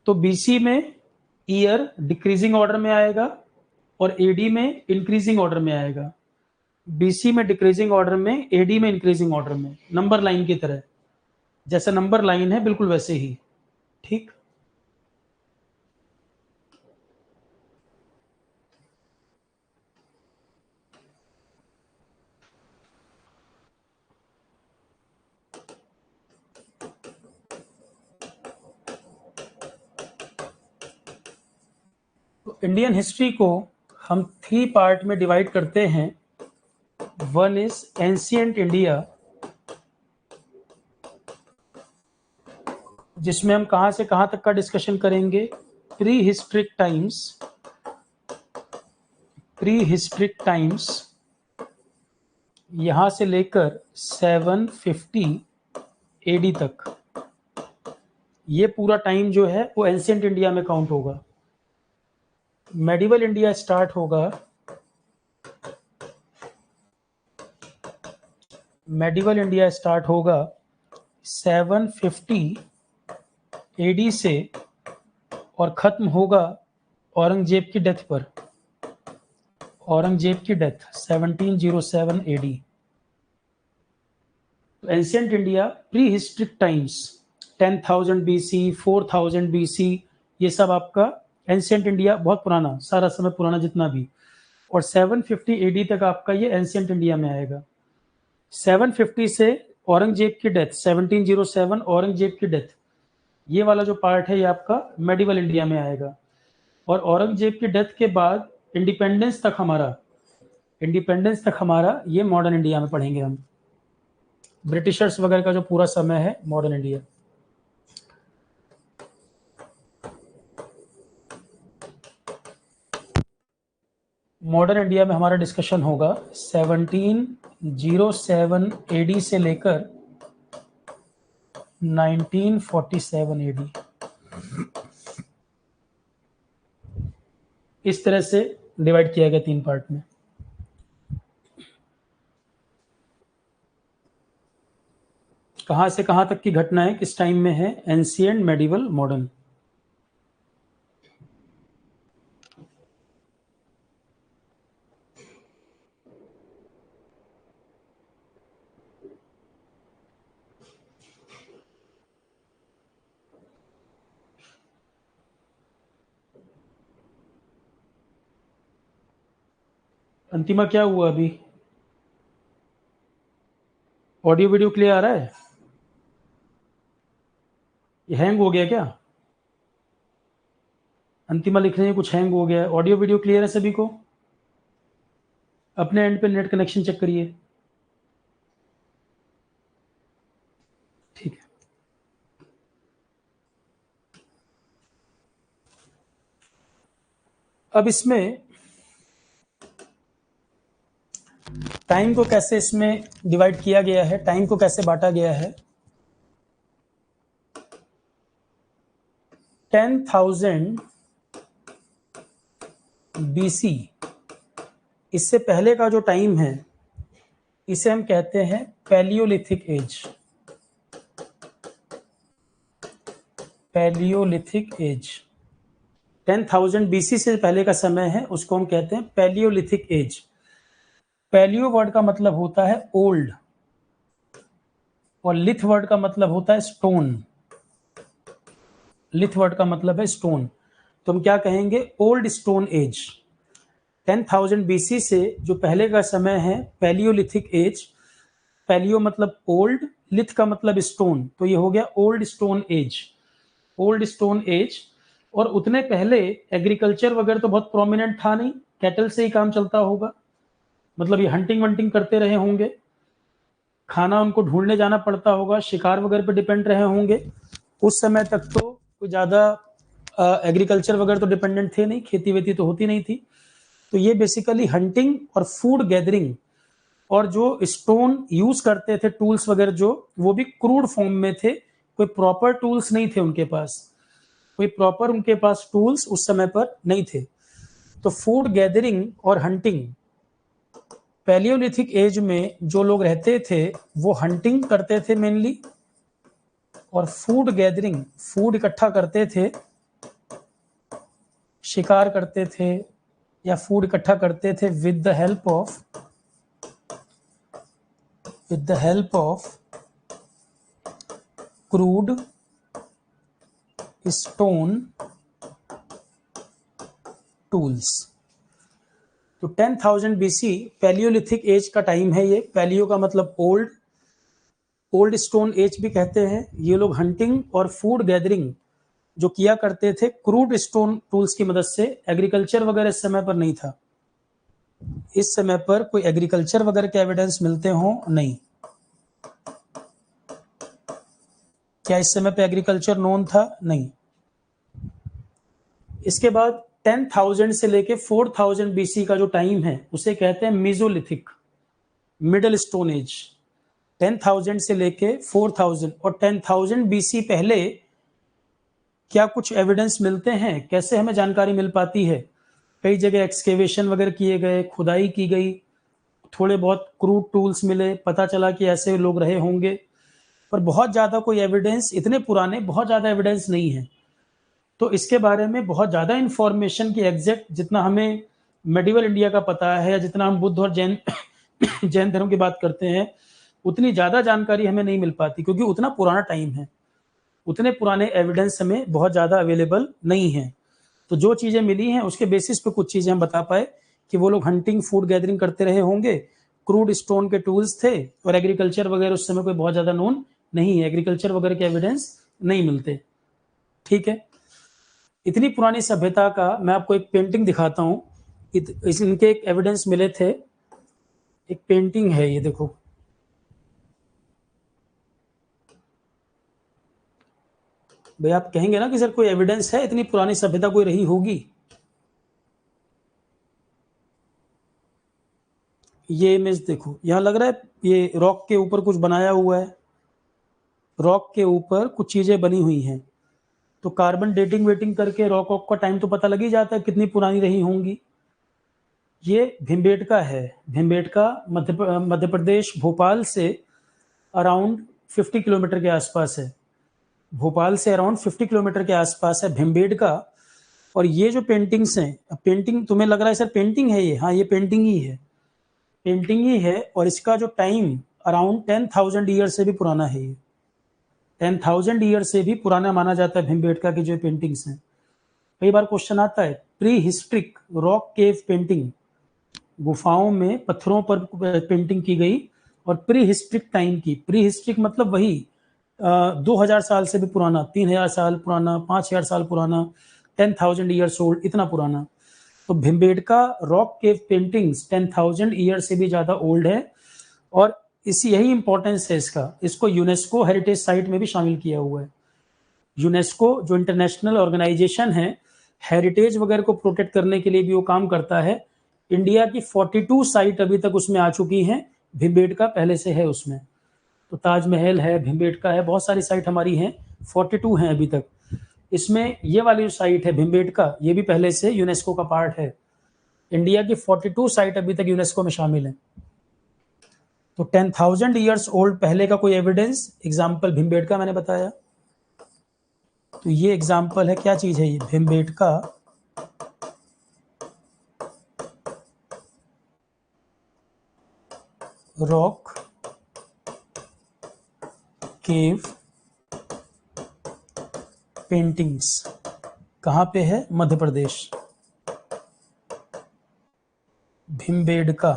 तो BC में ईयर डिक्रीजिंग ऑर्डर में आएगा और AD में इंक्रीजिंग ऑर्डर में आएगा। BC में डिक्रीजिंग ऑर्डर में, AD में इंक्रीजिंग ऑर्डर में, नंबर लाइन की तरह, जैसा नंबर लाइन है बिल्कुल वैसे ही। ठीक। इंडियन हिस्ट्री को हम 3 पार्ट में डिवाइड करते हैं। वन इज एंशिएंट इंडिया, जिसमें हम कहां से कहां तक का डिस्कशन करेंगे। प्री हिस्ट्रिक टाइम्स यहां से लेकर 750 एडी तक, ये पूरा टाइम जो है वो एंशिएंट इंडिया में काउंट होगा। मेडिवल इंडिया स्टार्ट होगा 750 एडी से और खत्म होगा औरंगजेब की डेथ पर। औरंगजेब की death 1707 AD. Ancient India prehistoric times 10,000 BC, 4,000 BC, ये सब आपका एंशिएंट इंडिया, बहुत पुराना, सारा समय पुराना जितना भी। और 750 एडी तक आपका ये एंशिएंट इंडिया में आएगा। 750 से औरंगजेब की डेथ 1707, औरंगजेब की डेथ, ये वाला जो पार्ट है ये आपका मेडिवल इंडिया में आएगा। और औरंगजेब की डेथ के बाद इंडिपेंडेंस तक हमारा ये मॉडर्न इंडिया में पढ़ेंगे हम। ब्रिटिशर्स वगैरह का जो पूरा समय है मॉडर्न इंडिया। मॉडर्न इंडिया में हमारा डिस्कशन होगा 1707 एडी से लेकर 1947 एडी। इस तरह से डिवाइड किया गया 3 पार्ट में। कहां से कहां तक की घटनाएं किस टाइम में है, एंशिएंट, मेडिवल, मॉडर्न। अंतिमा क्या हुआ अभी? ऑडियो वीडियो क्लियर आ रहा है? ये हैंग हो गया क्या? अंतिमा लिख रहे हैं कुछ हैंग हो गया है। ऑडियो वीडियो क्लियर है सभी को? अपने एंड पे नेट कनेक्शन चेक करिए। ठीक है। अब इसमें टाइम को कैसे इसमें डिवाइड किया गया है, टाइम को कैसे बांटा गया है। 10,000 बीसी, इससे पहले का जो टाइम है इसे हम कहते हैं palaeolithic age. Palaeolithic age 10,000 BC से पहले का समय है, उसको हम कहते हैं पैलियोलिथिक एज। पैलियो वर्ड का मतलब होता है ओल्ड और लिथ वर्ड का मतलब होता है स्टोन। लिथ वर्ड का मतलब है स्टोन, तो हम क्या कहेंगे, ओल्ड स्टोन एज। 10,000 बीसी से जो पहले का समय है पैलियोलिथिक एज। पैलियो मतलब ओल्ड, लिथ का मतलब स्टोन, तो ये हो गया old stone age. Old stone age. और उतने पहले एग्रीकल्चर वगैरह तो बहुत प्रोमिनेंट था नहीं, कैटल से ही काम चलता होगा, मतलब ये हंटिंग वंटिंग करते रहे होंगे, खाना उनको ढूंढने जाना पड़ता होगा, शिकार वगैरह पे डिपेंड रहे होंगे। उस समय तक तो कोई ज़्यादा एग्रीकल्चर वगैरह तो डिपेंडेंट थे नहीं, खेती वेती तो होती नहीं थी। तो ये बेसिकली हंटिंग और फूड गैदरिंग, और जो स्टोन यूज करते थे टूल्स वगैरह जो, वो भी क्रूड फॉर्म में थे, कोई प्रॉपर टूल्स नहीं थे उनके पास, कोई प्रॉपर उनके पास टूल्स उस समय पर नहीं थे। तो फूड गैदरिंग और हंटिंग, पैलियोलिथिक एज में जो लोग रहते थे वो हंटिंग करते थे मेनली, और फूड गैदरिंग, फूड इकट्ठा करते थे, शिकार करते थे या फूड इकट्ठा करते थे with the help of crude stone tools. तो 10,000 बीसी पैलियोलिथिक एज का टाइम है ये। पैलियो का मतलब ओल्ड, ओल्ड स्टोन एज भी कहते हैं। ये लोग हंटिंग और फूड गैदरिंग जो किया करते थे क्रूड स्टोन टूल्स की मदद से। एग्रीकल्चर वगैरह इस समय पर नहीं था, इस समय पर कोई एग्रीकल्चर वगैरह के एविडेंस मिलते हो नहीं। क्या इस समय पे एग्रीकल्चर नोन था? नहीं। इसके बाद 10,000 से लेके 4,000 बीसी का जो टाइम है उसे कहते हैं मेसोलिथिक, मिडिल स्टोन एज। 10,000 से लेके 4,000 और 10,000 बीसी पहले क्या कुछ एविडेंस मिलते हैं? कैसे हमें जानकारी मिल पाती है? कई जगह एक्सकेवेशन वगैरह किए गए, खुदाई की गई, थोड़े बहुत क्रूड टूल्स मिले, पता चला कि ऐसे लोग रहे होंगे, पर बहुत ज़्यादा कोई एविडेंस, इतने पुराने बहुत ज़्यादा एविडेंस नहीं है। तो इसके बारे में बहुत ज़्यादा इंफॉर्मेशन की एग्जैक्ट, जितना हमें मेडिवल इंडिया का पता है या जितना हम बुद्ध और जैन जैन धर्म की बात करते हैं, उतनी ज़्यादा जानकारी हमें नहीं मिल पाती, क्योंकि उतना पुराना टाइम है, उतने पुराने एविडेंस हमें बहुत ज़्यादा अवेलेबल नहीं है। तो जो चीज़ें मिली हैं उसके बेसिस पे कुछ चीज़ें हम बता पाए कि वो लोग हंटिंग, फूड गैदरिंग करते रहे होंगे, क्रूड स्टोन के टूल्स थे, और एग्रीकल्चर वगैरह उस समय कोई बहुत ज़्यादा नोन नहीं है, एग्रीकल्चर वगैरह के एविडेंस नहीं मिलते। ठीक है, इतनी पुरानी सभ्यता का मैं आपको एक पेंटिंग दिखाता हूँ। इनके एक एविडेंस मिले थे, एक पेंटिंग है ये देखो। भाई आप कहेंगे ना कि सर कोई एविडेंस है, इतनी पुरानी सभ्यता कोई रही होगी। ये इमेज देखो, यहाँ लग रहा है ये रॉक के ऊपर कुछ बनाया हुआ है, रॉक के ऊपर कुछ चीजें बनी हुई हैं। तो कार्बन डेटिंग वेटिंग करके रॉक वॉक का टाइम तो पता लग ही जाता है कितनी पुरानी रही होंगी। ये भीमबेटका है, भीमबेटका मध्य प्रदेश, भोपाल से अराउंड 50 किलोमीटर के आसपास है। भोपाल से अराउंड 50 किलोमीटर के आसपास है भीमबेटका। और ये जो पेंटिंग्स हैं, पेंटिंग तुम्हें लग रहा है सर पेंटिंग है ये, हाँ ये पेंटिंग ही है, पेंटिंग ही है। और इसका जो टाइम अराउंड 10,000 ईयर से भी पुराना है, ये 10,000 ईयर से भी पुराना माना जाता है भीमबेटका की जो पेंटिंग्स हैं। कई बार क्वेश्चन आता है, pre historic rock cave painting, गुफाओं में पत्थरों पर पेंटिंग की गई, और प्री हिस्ट्रिक टाइम की। प्री हिस्ट्रिक मतलब वही 2,000 साल से भी पुराना, 3,000 साल पुराना, 5,000 साल पुराना, 10,000 ईयर्स ओल्ड, इतना पुराना। तो Bhimbetka rock cave paintings 10,000 year से भी ज्यादा ओल्ड है। और इसी यही इंपॉर्टेंस है इसका, इसको यूनेस्को हेरिटेज साइट में भी शामिल किया हुआ है। यूनेस्को जो इंटरनेशनल ऑर्गेनाइजेशन है, हेरिटेज वगैरह को प्रोटेक्ट करने के लिए भी वो काम करता है। इंडिया की 42 साइट अभी तक उसमें आ चुकी हैं, भीमबेटका पहले से है उसमें। तो ताजमहल है, भीमबेटका है, बहुत सारी साइट हमारी हैं, 42 हैं अभी तक। इसमें ये वाली जो साइट है भीमबेटका, ये भी पहले से यूनेस्को का पार्ट है। इंडिया की 42 साइट अभी तक यूनेस्को में शामिल है। तो 10,000 ईयर्स ओल्ड पहले का कोई एविडेंस, एग्जाम्पल भीमबेटका मैंने बताया। तो ये एग्जाम्पल है, क्या चीज है ये, भीमबेटका रॉक केव पेंटिंग्स। कहाँ पे है? मध्य प्रदेश, भीमबेटका,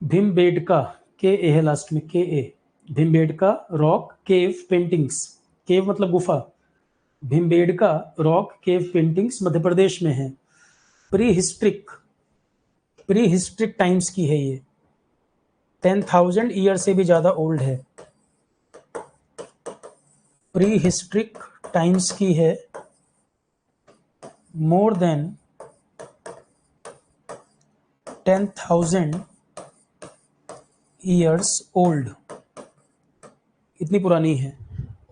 भीमबेटका के ए है लास्ट में, के ए, भीमबेटका रॉक केव पेंटिंग्स, केव मतलब गुफा, Bhimbetka rock cave paintings Madhya Pradesh में है। Pre historic, pre historic times की है ये, 10,000 ईयर से भी ज्यादा ओल्ड है। प्री हिस्ट्रिक टाइम्स की है, मोर देन 10,000 ईयर्स ओल्ड, इतनी पुरानी है।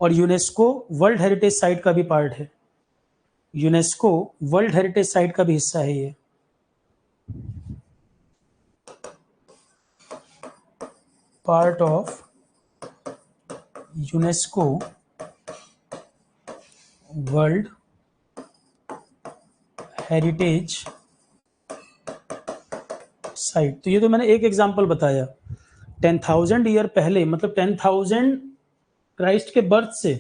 और यूनेस्को वर्ल्ड हेरिटेज साइट का भी पार्ट है, यूनेस्को वर्ल्ड हेरिटेज साइट का भी हिस्सा है ये। Part of UNESCO world heritage site. तो ये तो मैंने एक एग्जांपल बताया, 10,000 ईयर पहले, मतलब 10,000 क्राइस्ट के बर्थ से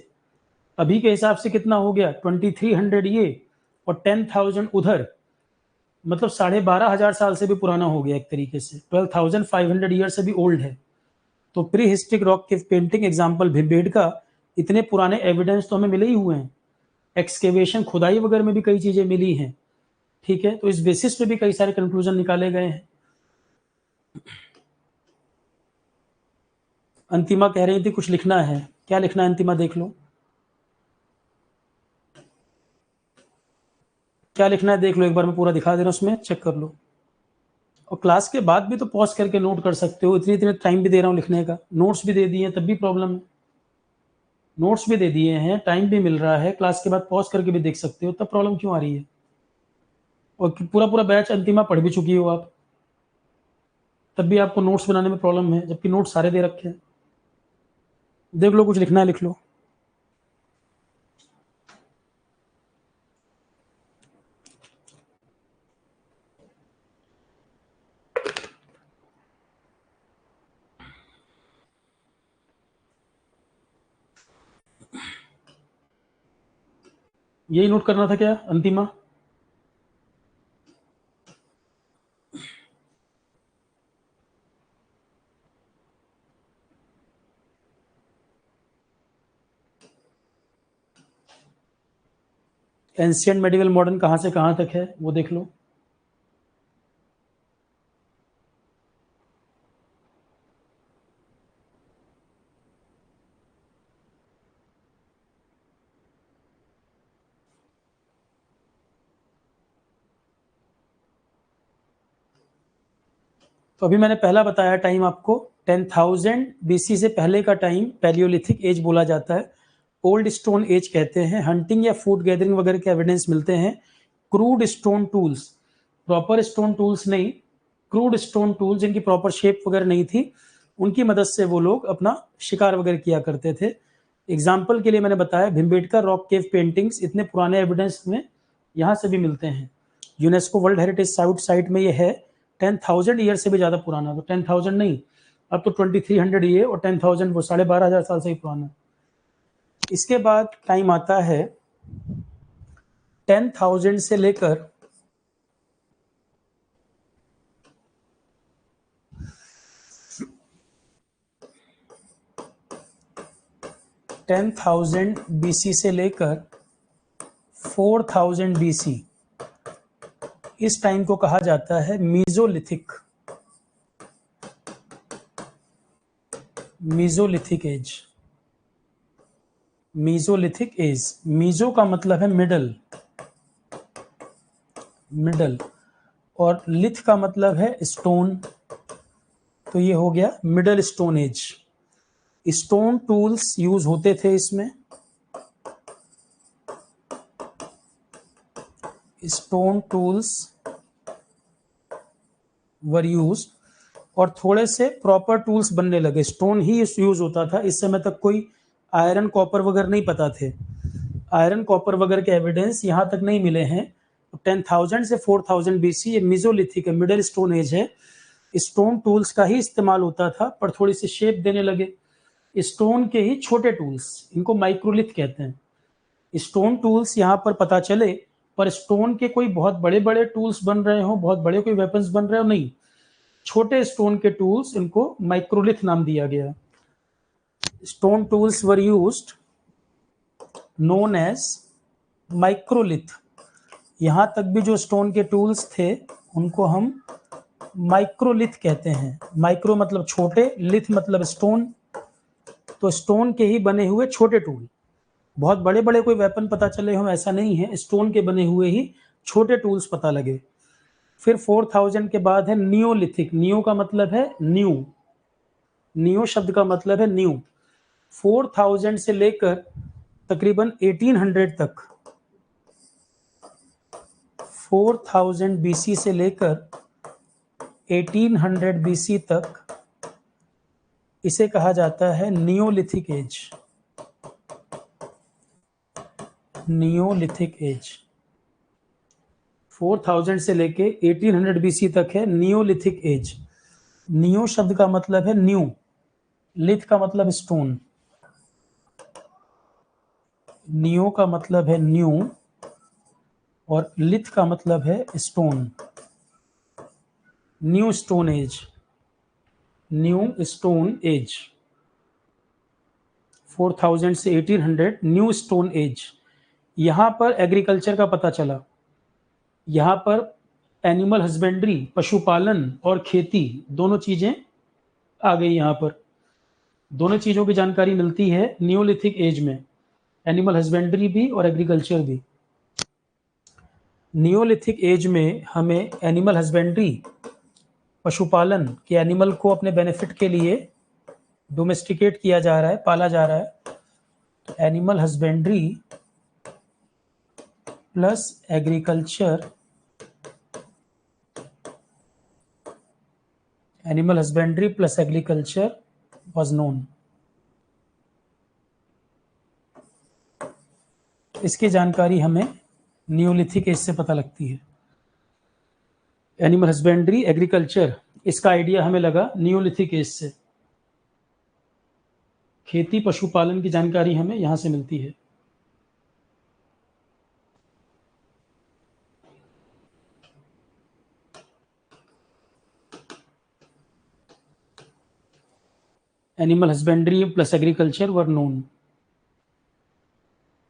अभी के हिसाब से कितना हो गया, 2300 ये, और 10,000 उधर, मतलब 12,500 साल से भी पुराना हो गया एक तरीके से, 12,500 ईयर से भी ओल्ड है। तो pre historic rock cave painting example Bhimbetka इतने पुराने एविडेंस तो हमें मिले ही हुए हैं, एक्सकेवेशन खुदाई वगैरह में भी कई चीजें मिली हैं, ठीक है, तो इस बेसिस पे भी कई सारे कंक्लूजन निकाले गए हैं। अंतिमा कह रही थी कुछ लिखना है, क्या लिखना है अंतिमा, देख लो क्या लिखना है, देख लो एक बार, मैं पूरा दिखा दे रहा हूँ, उसमें चेक कर लो। और क्लास के बाद भी तो पॉज करके नोट कर सकते हो, इतनी इतने टाइम भी दे रहा हूँ लिखने का, नोट्स भी दे दिए तब भी प्रॉब्लम है, नोट्स भी दे दिए हैं, टाइम भी मिल रहा है, क्लास के बाद पॉज करके भी देख सकते हो, तब प्रॉब्लम क्यों आ रही है? और पूरा पूरा बैच अंतिमा पढ़ भी चुकी हो आप, तब भी आपको नोट्स बनाने में प्रॉब्लम है, जबकि नोट्स सारे दे रखे हैं। देख लो कुछ लिखना है लिख लो। यही नोट करना था क्या अंतिमा? एंशियंट मेडिवल मॉडर्न कहाँ से कहाँ तक है वो देख लो। तो अभी मैंने पहला बताया टाइम आपको, 10,000 बीसी से पहले का टाइम पैलियोलिथिक एज बोला जाता है, ओल्ड स्टोन एज कहते हैं। हंटिंग या फूड गैदरिंग वगैरह के एविडेंस मिलते हैं। Crude stone tools, proper stone tools नहीं, क्रूड स्टोन टूल्स जिनकी प्रॉपर शेप वगैरह नहीं थी, उनकी मदद से वो लोग अपना शिकार वगैरह किया करते थे। एग्जाम्पल के लिए मैंने बताया भिम्बेटका रॉक केव पेंटिंग्स, इतने पुराने एविडेंस में यहाँ से भी मिलते हैं। यूनेस्को वर्ल्ड हेरिटेज साइट में ये है, 10,000 ईयर से भी ज़्यादा पुराना, तो 10,000 नहीं, अब तो 2300 ये, और 10,000 वो 12,500 साल से ही पुराना। इसके बाद टाइम आता है 10,000 से लेकर 10,000 बीसी से लेकर 4,000 बीसी, इस टाइम को कहा जाता है mesolithic, mesolithic age. Mesolithic age, meso का मतलब है मिडल, मिडल, और लिथ का मतलब है स्टोन, तो ये हो गया middle stone age. Stone tools use होते थे इसमें, स्टोन टूल्स वर यूज, और थोड़े से प्रॉपर टूल्स बनने लगे, स्टोन ही यूज होता था इस समय तक, कोई आयरन कॉपर वगैरह नहीं पता थे, आयरन कॉपर वगैरह के एविडेंस यहाँ तक नहीं मिले हैं। 10,000 से 4,000 बीसी ये मिजोलिथिक है, मिडल स्टोन एज है। स्टोन टूल्स का ही इस्तेमाल होता था, पर थोड़ी सी शेप देने लगे, स्टोन के ही छोटे टूल्स, इनको माइक्रोलिथ कहते हैं। स्टोन टूल्स यहाँ पर पता चले, पर स्टोन के कोई बहुत बड़े बड़े टूल्स बन रहे हो, बहुत बड़े कोई वेपन्स बन रहे हो, नहीं, छोटे स्टोन के टूल्स, इनको माइक्रोलिथ नाम दिया गया। Stone tools were used known as microlith. यहाँ तक भी जो स्टोन के टूल्स थे उनको हम माइक्रोलिथ कहते हैं। माइक्रो मतलब छोटे, लिथ मतलब स्टोन, तो स्टोन के ही बने हुए छोटे टूल, बहुत बड़े बड़े कोई वेपन पता चले हो ऐसा नहीं है, स्टोन के बने हुए ही छोटे टूल्स पता लगे। फिर 4,000 के बाद है नियोलिथिक, नियो का मतलब है न्यू, नियो शब्द का मतलब है न्यू। 4,000 से लेकर तकरीबन 1800 तक, 4,000 बीसी से लेकर 1800 बीसी तक, इसे कहा जाता है नियोलिथिक एज, नियोलिथिक एज। 4,000 से लेके 1800 बीसी तक है नियोलिथिक एज। नियो शब्द का मतलब है न्यू, लिथ का मतलब स्टोन, नियो का मतलब है न्यू और लिथ का मतलब है stone, new stone age, new stone age. 4000 से 1800 न्यू स्टोन एज। यहाँ पर एग्रीकल्चर का पता चला, यहाँ पर एनिमल हस्बेंड्री, पशुपालन और खेती दोनों चीज़ें आ गई। यहाँ पर दोनों चीज़ों की जानकारी मिलती है नियोलिथिक एज में, एनिमल हस्बेंड्री भी और एग्रीकल्चर भी। नियोलिथिक एज में हमें एनिमल हस्बेंड्री, पशुपालन के एनिमल को अपने बेनिफिट के लिए डोमेस्टिकेट किया जा रहा है, पाला जा रहा है। Animal husbandry plus agriculture, animal husbandry plus agriculture was known. इसकी जानकारी हमें नियोलिथिक एज से पता लगती है। एनिमल हस्बेंड्री, एग्रीकल्चर, इसका आइडिया हमें लगा नियोलिथिक एज से। खेती पशुपालन की जानकारी हमें यहां से मिलती है। Animal husbandry plus agriculture were known.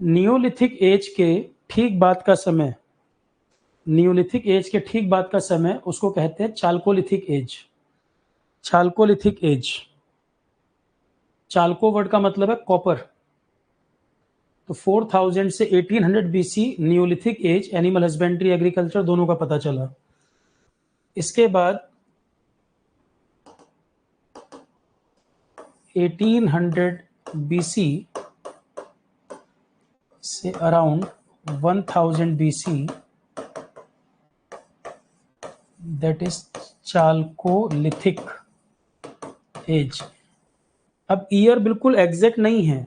Neolithic age के ठीक बाद का समय, नियोलिथिक एज के ठीक बाद का समय उसको कहते हैं chalcolithic age. Chalcolithic age, chalco word का मतलब है कॉपर। तो 4000 से 1800 BC neolithic age, animal husbandry, agriculture दोनों का पता चला। इसके बाद 1800 बीसी से around 1000 BC, that is chalcolithic age. अब ईयर बिल्कुल एग्जैक्ट नहीं है,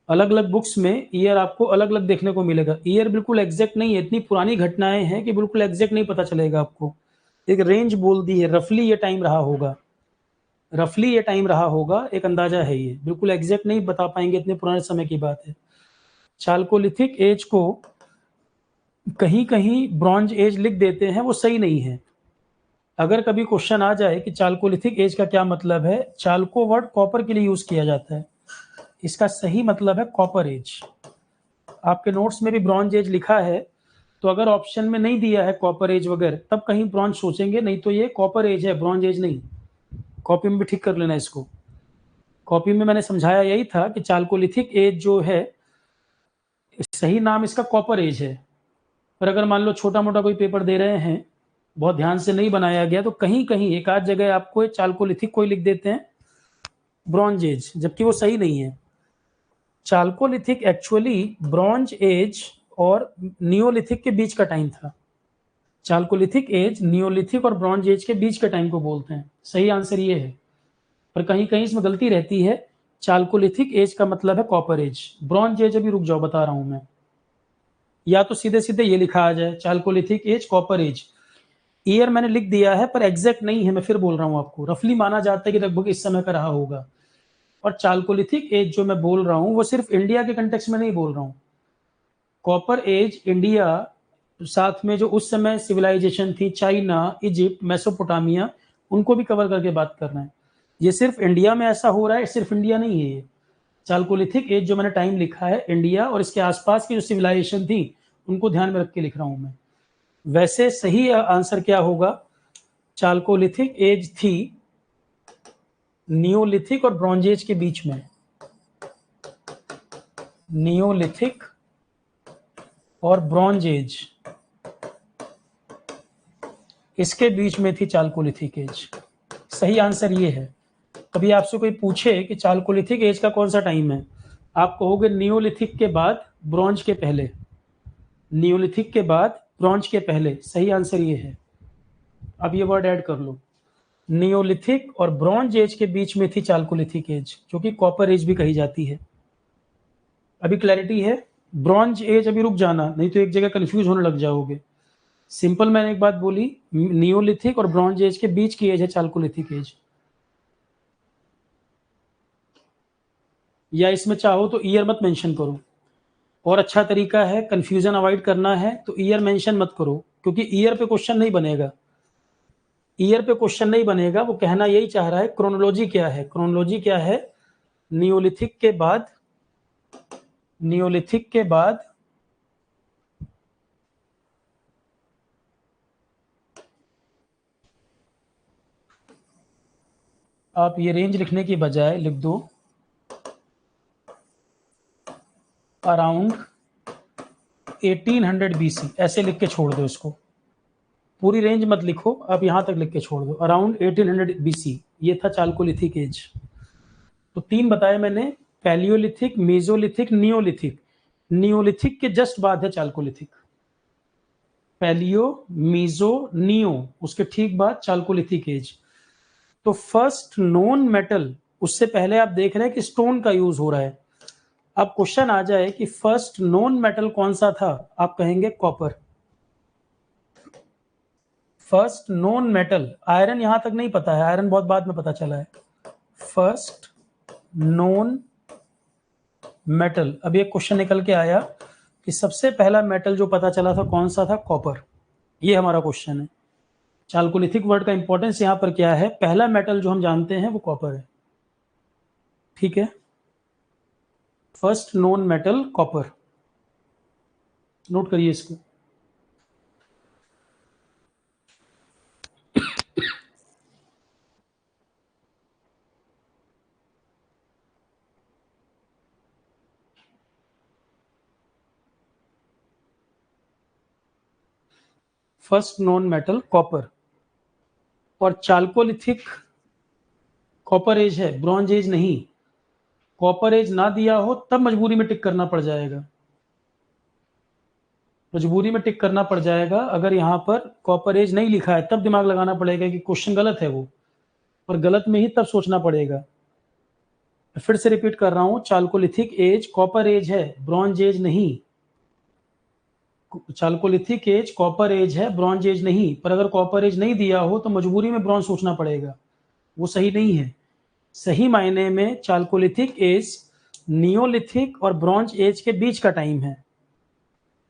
अलग अलग बुक्स में ईयर आपको अलग अलग देखने को मिलेगा। ईयर बिल्कुल एग्जैक्ट नहीं है, इतनी पुरानी घटनाएं हैं कि बिल्कुल एग्जैक्ट नहीं पता चलेगा आपको। एक रेंज बोल दी है, रफली ये टाइम रहा होगा, रफली ये टाइम रहा होगा, एक अंदाजा है। ये बिल्कुल एग्जैक्ट नहीं बता पाएंगे, इतने पुराने समय की बात है। चाल्कोलिथिक एज को कहीं कहीं ब्रॉन्ज एज लिख देते हैं, वो सही नहीं है। अगर कभी क्वेश्चन आ जाए कि चाल्कोलिथिक एज का क्या मतलब है, चाल्को वर्ड कॉपर के लिए यूज किया जाता है, इसका सही मतलब है कॉपर एज। आपके नोट्स में भी ब्रॉन्ज एज लिखा है, तो अगर ऑप्शन में नहीं दिया है कॉपर एज वगैरह, तब कहीं ब्रॉन्ज सोचेंगे, नहीं तो ये कॉपर एज है, ब्रॉन्ज एज नहीं। कॉपी में भी ठीक कर लेना इसको। कॉपी में मैंने समझाया यही था कि चाल्कोलिथिक एज जो है, सही नाम इसका कॉपर एज है। पर अगर मान लो छोटा मोटा कोई पेपर दे रहे हैं, बहुत ध्यान से नहीं बनाया गया, तो कहीं कहीं एक आध जगह आपको चाल्कोलिथिक कोई लिख देते हैं ब्रॉन्ज एज, जबकि वो सही नहीं है। चाल्कोलिथिक एक्चुअली ब्रॉन्ज एज और नियोलिथिक के बीच का टाइम था। चाल्कोलिथिक एज नियोलिथिक और ब्रॉन्ज एज के बीच के टाइम को बोलते हैं। सही आंसर ये है, पर कहीं कहीं इसमें गलती रहती है। चाल्कोलिथिक एज का मतलब है कॉपर एज, ब्रॉन्ज एज अभी रुक जाओ बता रहा हूं मैं। या तो सीधे सीधे ये लिखा आ जाए chalcolithic age, copper age. Year मैंने लिख दिया है पर एग्जैक्ट नहीं है, मैं फिर बोल रहा हूं आपको, रफली माना जाता है कि लगभग इस समय का रहा होगा। और चाल्कोलिथिक एज जो मैं बोल रहा हूं वो सिर्फ इंडिया के कंटेक्स्ट में नहीं बोल रहा हूं। कॉपर एज इंडिया, साथ में जो उस समय सिविलाइजेशन थी, चाइना, इजिप्ट, मेसोपोटामिया, उनको भी कवर करके बात कर रहे हैं। ये सिर्फ इंडिया में ऐसा हो रहा है, सिर्फ इंडिया नहीं है ये। चाल्कोलिथिक एज जो मैंने टाइम लिखा है, इंडिया और इसके आसपास की जो सिविलाइजेशन थी उनको ध्यान में रख के लिख रहा हूं मैं। वैसे सही आंसर क्या होगा, चाल्कोलिथिक एज थी नियोलिथिक और ब्रॉन्ज एज के बीच में। नियोलिथिक और ब्रॉन्ज एज, इसके बीच में थी चाल्कोलिथिक एज। सही आंसर ये है। कभी आपसे कोई पूछे कि चाल्कोलिथिक एज का कौन सा टाइम है, आप कहोगे नियोलिथिक के बाद ब्रॉन्ज के पहले, नियोलिथिक के बाद ब्रॉन्ज के पहले। सही आंसर ये है। अब ये वर्ड ऐड कर लो, नियोलिथिक और ब्रॉन्ज एज के बीच में थी चाल्कोलिथिक एज, जो कि कॉपर एज भी कही जाती है। अभी क्लैरिटी है। ब्रॉन्ज एज अभी रुक जाना, नहीं तो एक जगह कंफ्यूज होने लग जाओगे। सिंपल मैंने एक बात बोली, नियोलिथिक और ब्रॉन्ज एज के बीच की एज है चाल्कोलिथिक एज। या इसमें चाहो तो ईयर मत मेंशन करो, और अच्छा तरीका है कंफ्यूजन अवॉइड करना है तो ईयर मेंशन मत करो, क्योंकि ईयर पे क्वेश्चन नहीं बनेगा। ईयर पे क्वेश्चन नहीं बनेगा, वो कहना यही चाह रहा है क्रोनोलॉजी क्या है। क्रोनोलॉजी क्या है, नियोलिथिक के बाद आप ये रेंज लिखने की बजाय लिख दो अराउंड 1800 BC, ऐसे लिख के छोड़ दो इसको। पूरी रेंज मत लिखो, आप यहां तक लिख के छोड़ दो अराउंड 1800 BC। ये था चाल्कोलिथिक एज। तो 3 बताए मैंने, पैलियोलिथिक, मेसोलिथिक, नियोलिथिक। नियोलिथिक के जस्ट बाद है चाल्कोलिथिक। पैलियो, मीजो, नियो, उसके ठीक बाद चाल्कोलिथिक एज। तो फर्स्ट नोन मेटल, उससे पहले आप देख रहे हैं कि स्टोन का यूज हो रहा है। अब क्वेश्चन आ जाए कि फर्स्ट नोन मेटल कौन सा था, आप कहेंगे copper. First known metal, iron यहां तक नहीं पता है, आयरन बहुत बाद में पता चला है। फर्स्ट नोन मेटल, अब एक क्वेश्चन निकल के आया कि सबसे पहला मेटल जो पता चला था कौन सा था, कॉपर। ये हमारा क्वेश्चन है। चाल्कोलिथिक वर्ड का इंपॉर्टेंस यहां पर क्या है, पहला मेटल जो हम जानते हैं वो कॉपर है। ठीक है, first known metal copper, note करिए इसको। First known metal copper. और चाल्कोलिथिक कॉपर एज है, ब्रॉन्ज एज नहीं। कॉपर एज ना दिया हो तब मजबूरी में टिक करना पड़ जाएगा, मजबूरी में टिक करना पड़ जाएगा। अगर यहाँ पर कॉपर एज नहीं लिखा है तब दिमाग लगाना पड़ेगा कि क्वेश्चन गलत है वो, और गलत में ही तब सोचना पड़ेगा। फिर से रिपीट कर रहा हूं, चाल्कोलिथिक एज कॉपर एज है, ब्रॉन्ज एज नहीं। चाल्कोलिथिक एज कॉपर एज है, ब्रॉन्ज एज नहीं। पर अगर कॉपर एज नहीं दिया हो तो मजबूरी में ब्रॉन्ज सोचना पड़ेगा, वो सही नहीं है। सही मायने में चाल्कोलिथिक एज नियोलिथिक और ब्रॉन्ज एज के बीच का टाइम है।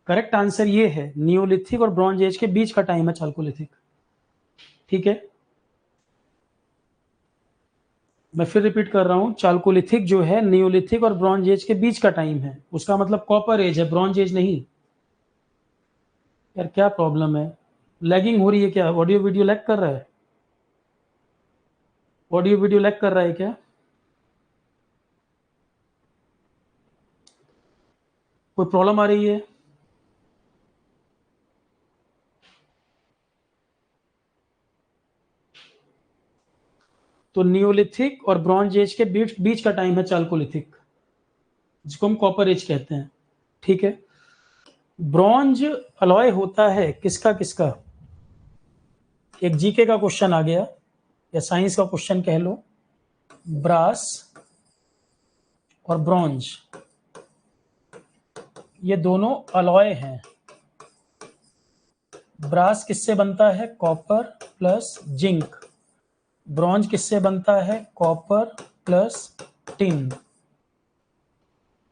करेक्ट आंसर ये है, नियोलिथिक और ब्रॉन्ज एज के बीच का टाइम है चाल्कोलिथिक। ठीक है, मैं फिर रिपीट कर रहा हूं, चाल्कोलिथिक जो है नियोलिथिक और ब्रॉन्ज एज के बीच का टाइम है, उसका मतलब कॉपर एज है, ब्रॉन्ज एज नहीं। यार क्या प्रॉब्लम है, लैगिंग हो रही है क्या, ऑडियो वीडियो लैग कर रहा है, ऑडियो वीडियो लैग कर रहा है क्या? कोई प्रॉब्लम आ रही है? तो नियोलिथिक और ब्रॉन्ज एज के बीच बीच का टाइम है चाल्कोलिथिक, जिसको हम कॉपर एज कहते हैं। ठीक है, ब्रॉन्ज अलॉय होता है किसका किसका? एक जीके का क्वेश्चन आ गया या साइंस का क्वेश्चन कह लो, ब्रास और ब्रॉन्ज ये दोनों अलॉय हैं। ब्रास किससे बनता है, कॉपर प्लस जिंक। ब्रॉन्ज किससे बनता है, कॉपर प्लस टिन।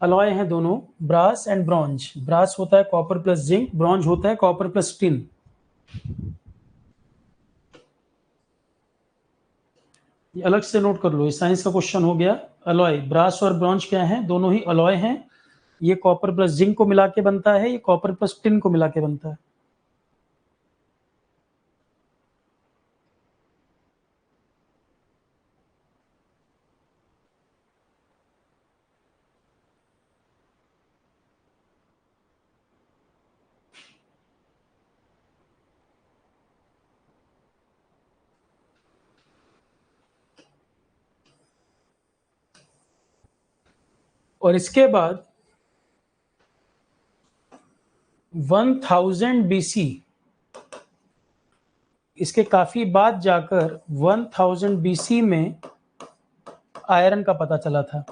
अलॉय हैं दोनों, ब्रास एंड ब्रॉन्ज। ब्रास होता है कॉपर प्लस जिंक, ब्रॉन्ज होता है कॉपर प्लस टिन। ये अलग से नोट कर लो, ये साइंस का क्वेश्चन हो गया। अलॉय, ब्रास और ब्रॉन्ज क्या है, दोनों ही अलॉय हैं। ये कॉपर प्लस जिंक को मिला के बनता है, ये कॉपर प्लस टिन को मिला के बनता है। और इसके बाद 1000 BC, इसके काफी बाद जाकर 1000 BC में आयरन का पता चला था।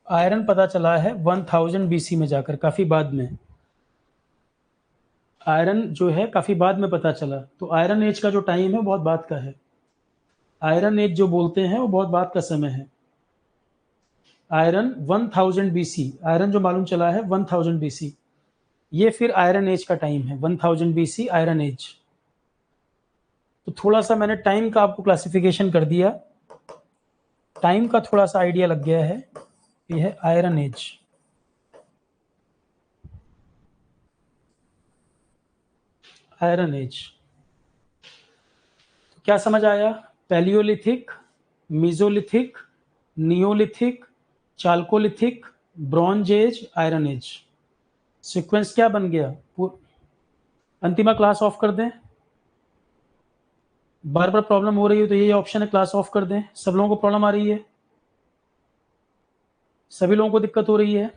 आयरन पता चला है 1000 BC में जाकर, काफी बाद में। आयरन जो है काफी बाद में पता चला, तो आयरन एज का जो टाइम है बहुत बाद का है। आयरन एज जो बोलते हैं वो बहुत बाद का समय है। आयरन 1000 BC, आयरन जो मालूम चला है 1000 BC, ये फिर आयरन एज का टाइम है, 1000 BC आयरन एज। तो थोड़ा सा मैंने टाइम का आपको क्लासिफिकेशन कर दिया, टाइम का थोड़ा सा आइडिया लग गया है। ये है आयरन एज। आयरन एज क्या समझ आया? Palaeolithic, mesolithic, neolithic, chalcolithic, bronze age, iron age. Sequence क्या बन गया? अंतिमा क्लास ऑफ कर दें? बार बार प्रॉब्लम हो रही है तो यही ऑप्शन है, क्लास ऑफ कर दें। सब लोगों को प्रॉब्लम आ रही है? सभी लोगों को दिक्कत हो रही है?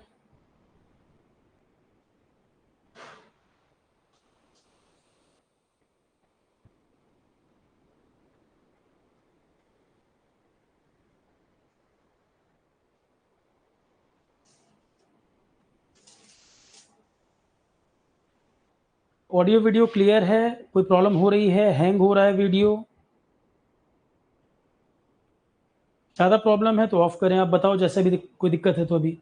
ऑडियो वीडियो क्लियर है? कोई प्रॉब्लम हो रही है? हैंग हो रहा है वीडियो? ज़्यादा प्रॉब्लम है तो ऑफ करें। आप बताओ जैसे भी कोई दिक्कत है तो। अभी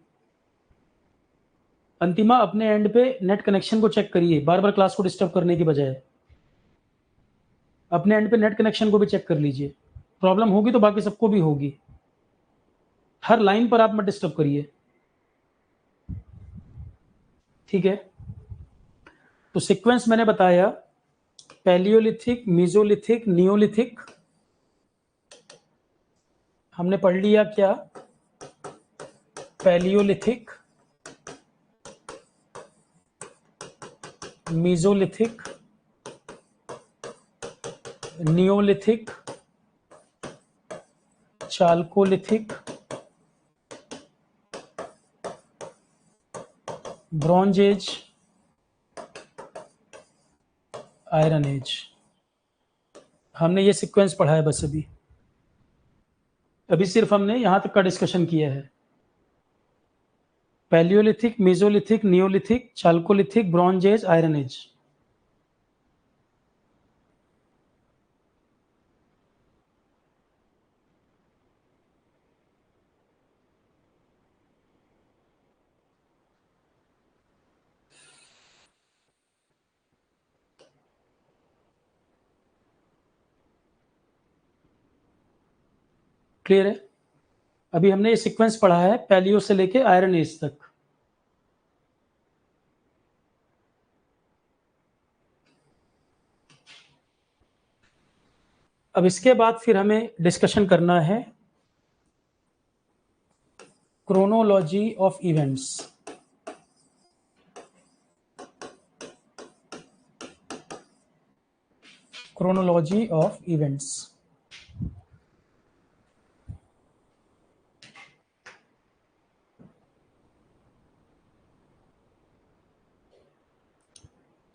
अंतिमा अपने एंड पे नेट कनेक्शन को चेक करिए, बार बार क्लास को डिस्टर्ब करने की बजाय अपने एंड पे नेट कनेक्शन को भी चेक कर लीजिए। प्रॉब्लम होगी तो बाकी सबको भी होगी। हर लाइन पर आप मत डिस्टर्ब करिए, ठीक है? तो सीक्वेंस मैंने बताया, पैलियोलिथिक, मीजोलिथिक, नियोलिथिक। हमने पढ़ लिया क्या? Palaeolithic, mesolithic, neolithic, chalcolithic, bronze age, iron age. हमने ये सीक्वेंस पढ़ा है बस। अभी सिर्फ हमने यहां तक का डिस्कशन किया है। Palaeolithic, mesolithic, neolithic, chalcolithic, bronze age, iron age. Clear है? अभी हमने ये सीक्वेंस पढ़ा है पैलियो से लेके आयरन एज तक। अब इसके बाद फिर हमें डिस्कशन करना है chronology of events. Chronology of events.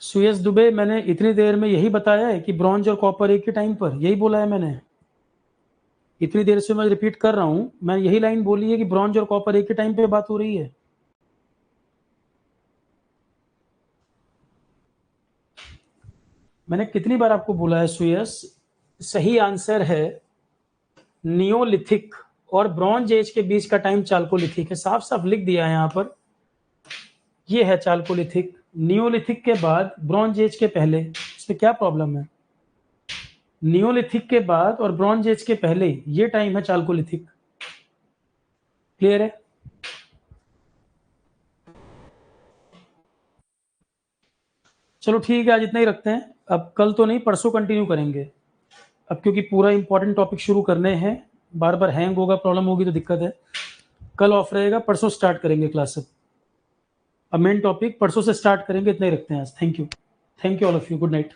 Suyash Dubey, मैंने इतनी देर में यही बताया है कि ब्रॉन्ज और कॉपर एक ही टाइम पर, यही बोला है मैंने। इतनी देर से मैं रिपीट कर रहा हूं, मैं यही लाइन बोली है कि ब्रॉन्ज और कॉपर एक ही टाइम पे बात हो रही है। मैंने कितनी बार आपको बोला है सुयस? सही आंसर है नियोलिथिक और ब्रॉन्ज एज के बीच का टाइम चाल्कोलिथिक है। साफ साफ लिख दिया है यहां पर, ये है चाल्कोलिथिक। नियोलिथिक के बाद ब्रॉन्ज एज के पहले, इसमें क्या प्रॉब्लम है? नियोलिथिक के बाद और ब्रॉन्ज एज के पहले ये टाइम है चाल्कोलिथिक। क्लियर है? चलो ठीक है, आज इतना ही रखते हैं। अब कल तो नहीं, परसों कंटिन्यू करेंगे। अब क्योंकि पूरा इंपॉर्टेंट टॉपिक शुरू करने हैं, बार बार हैंग होगा, प्रॉब्लम होगी तो दिक्कत है। कल ऑफ रहेगा, परसों स्टार्ट करेंगे क्लास। अब मेन टॉपिक परसों से स्टार्ट करेंगे। इतना ही रखते हैं आज। Thank you all of you. Good night.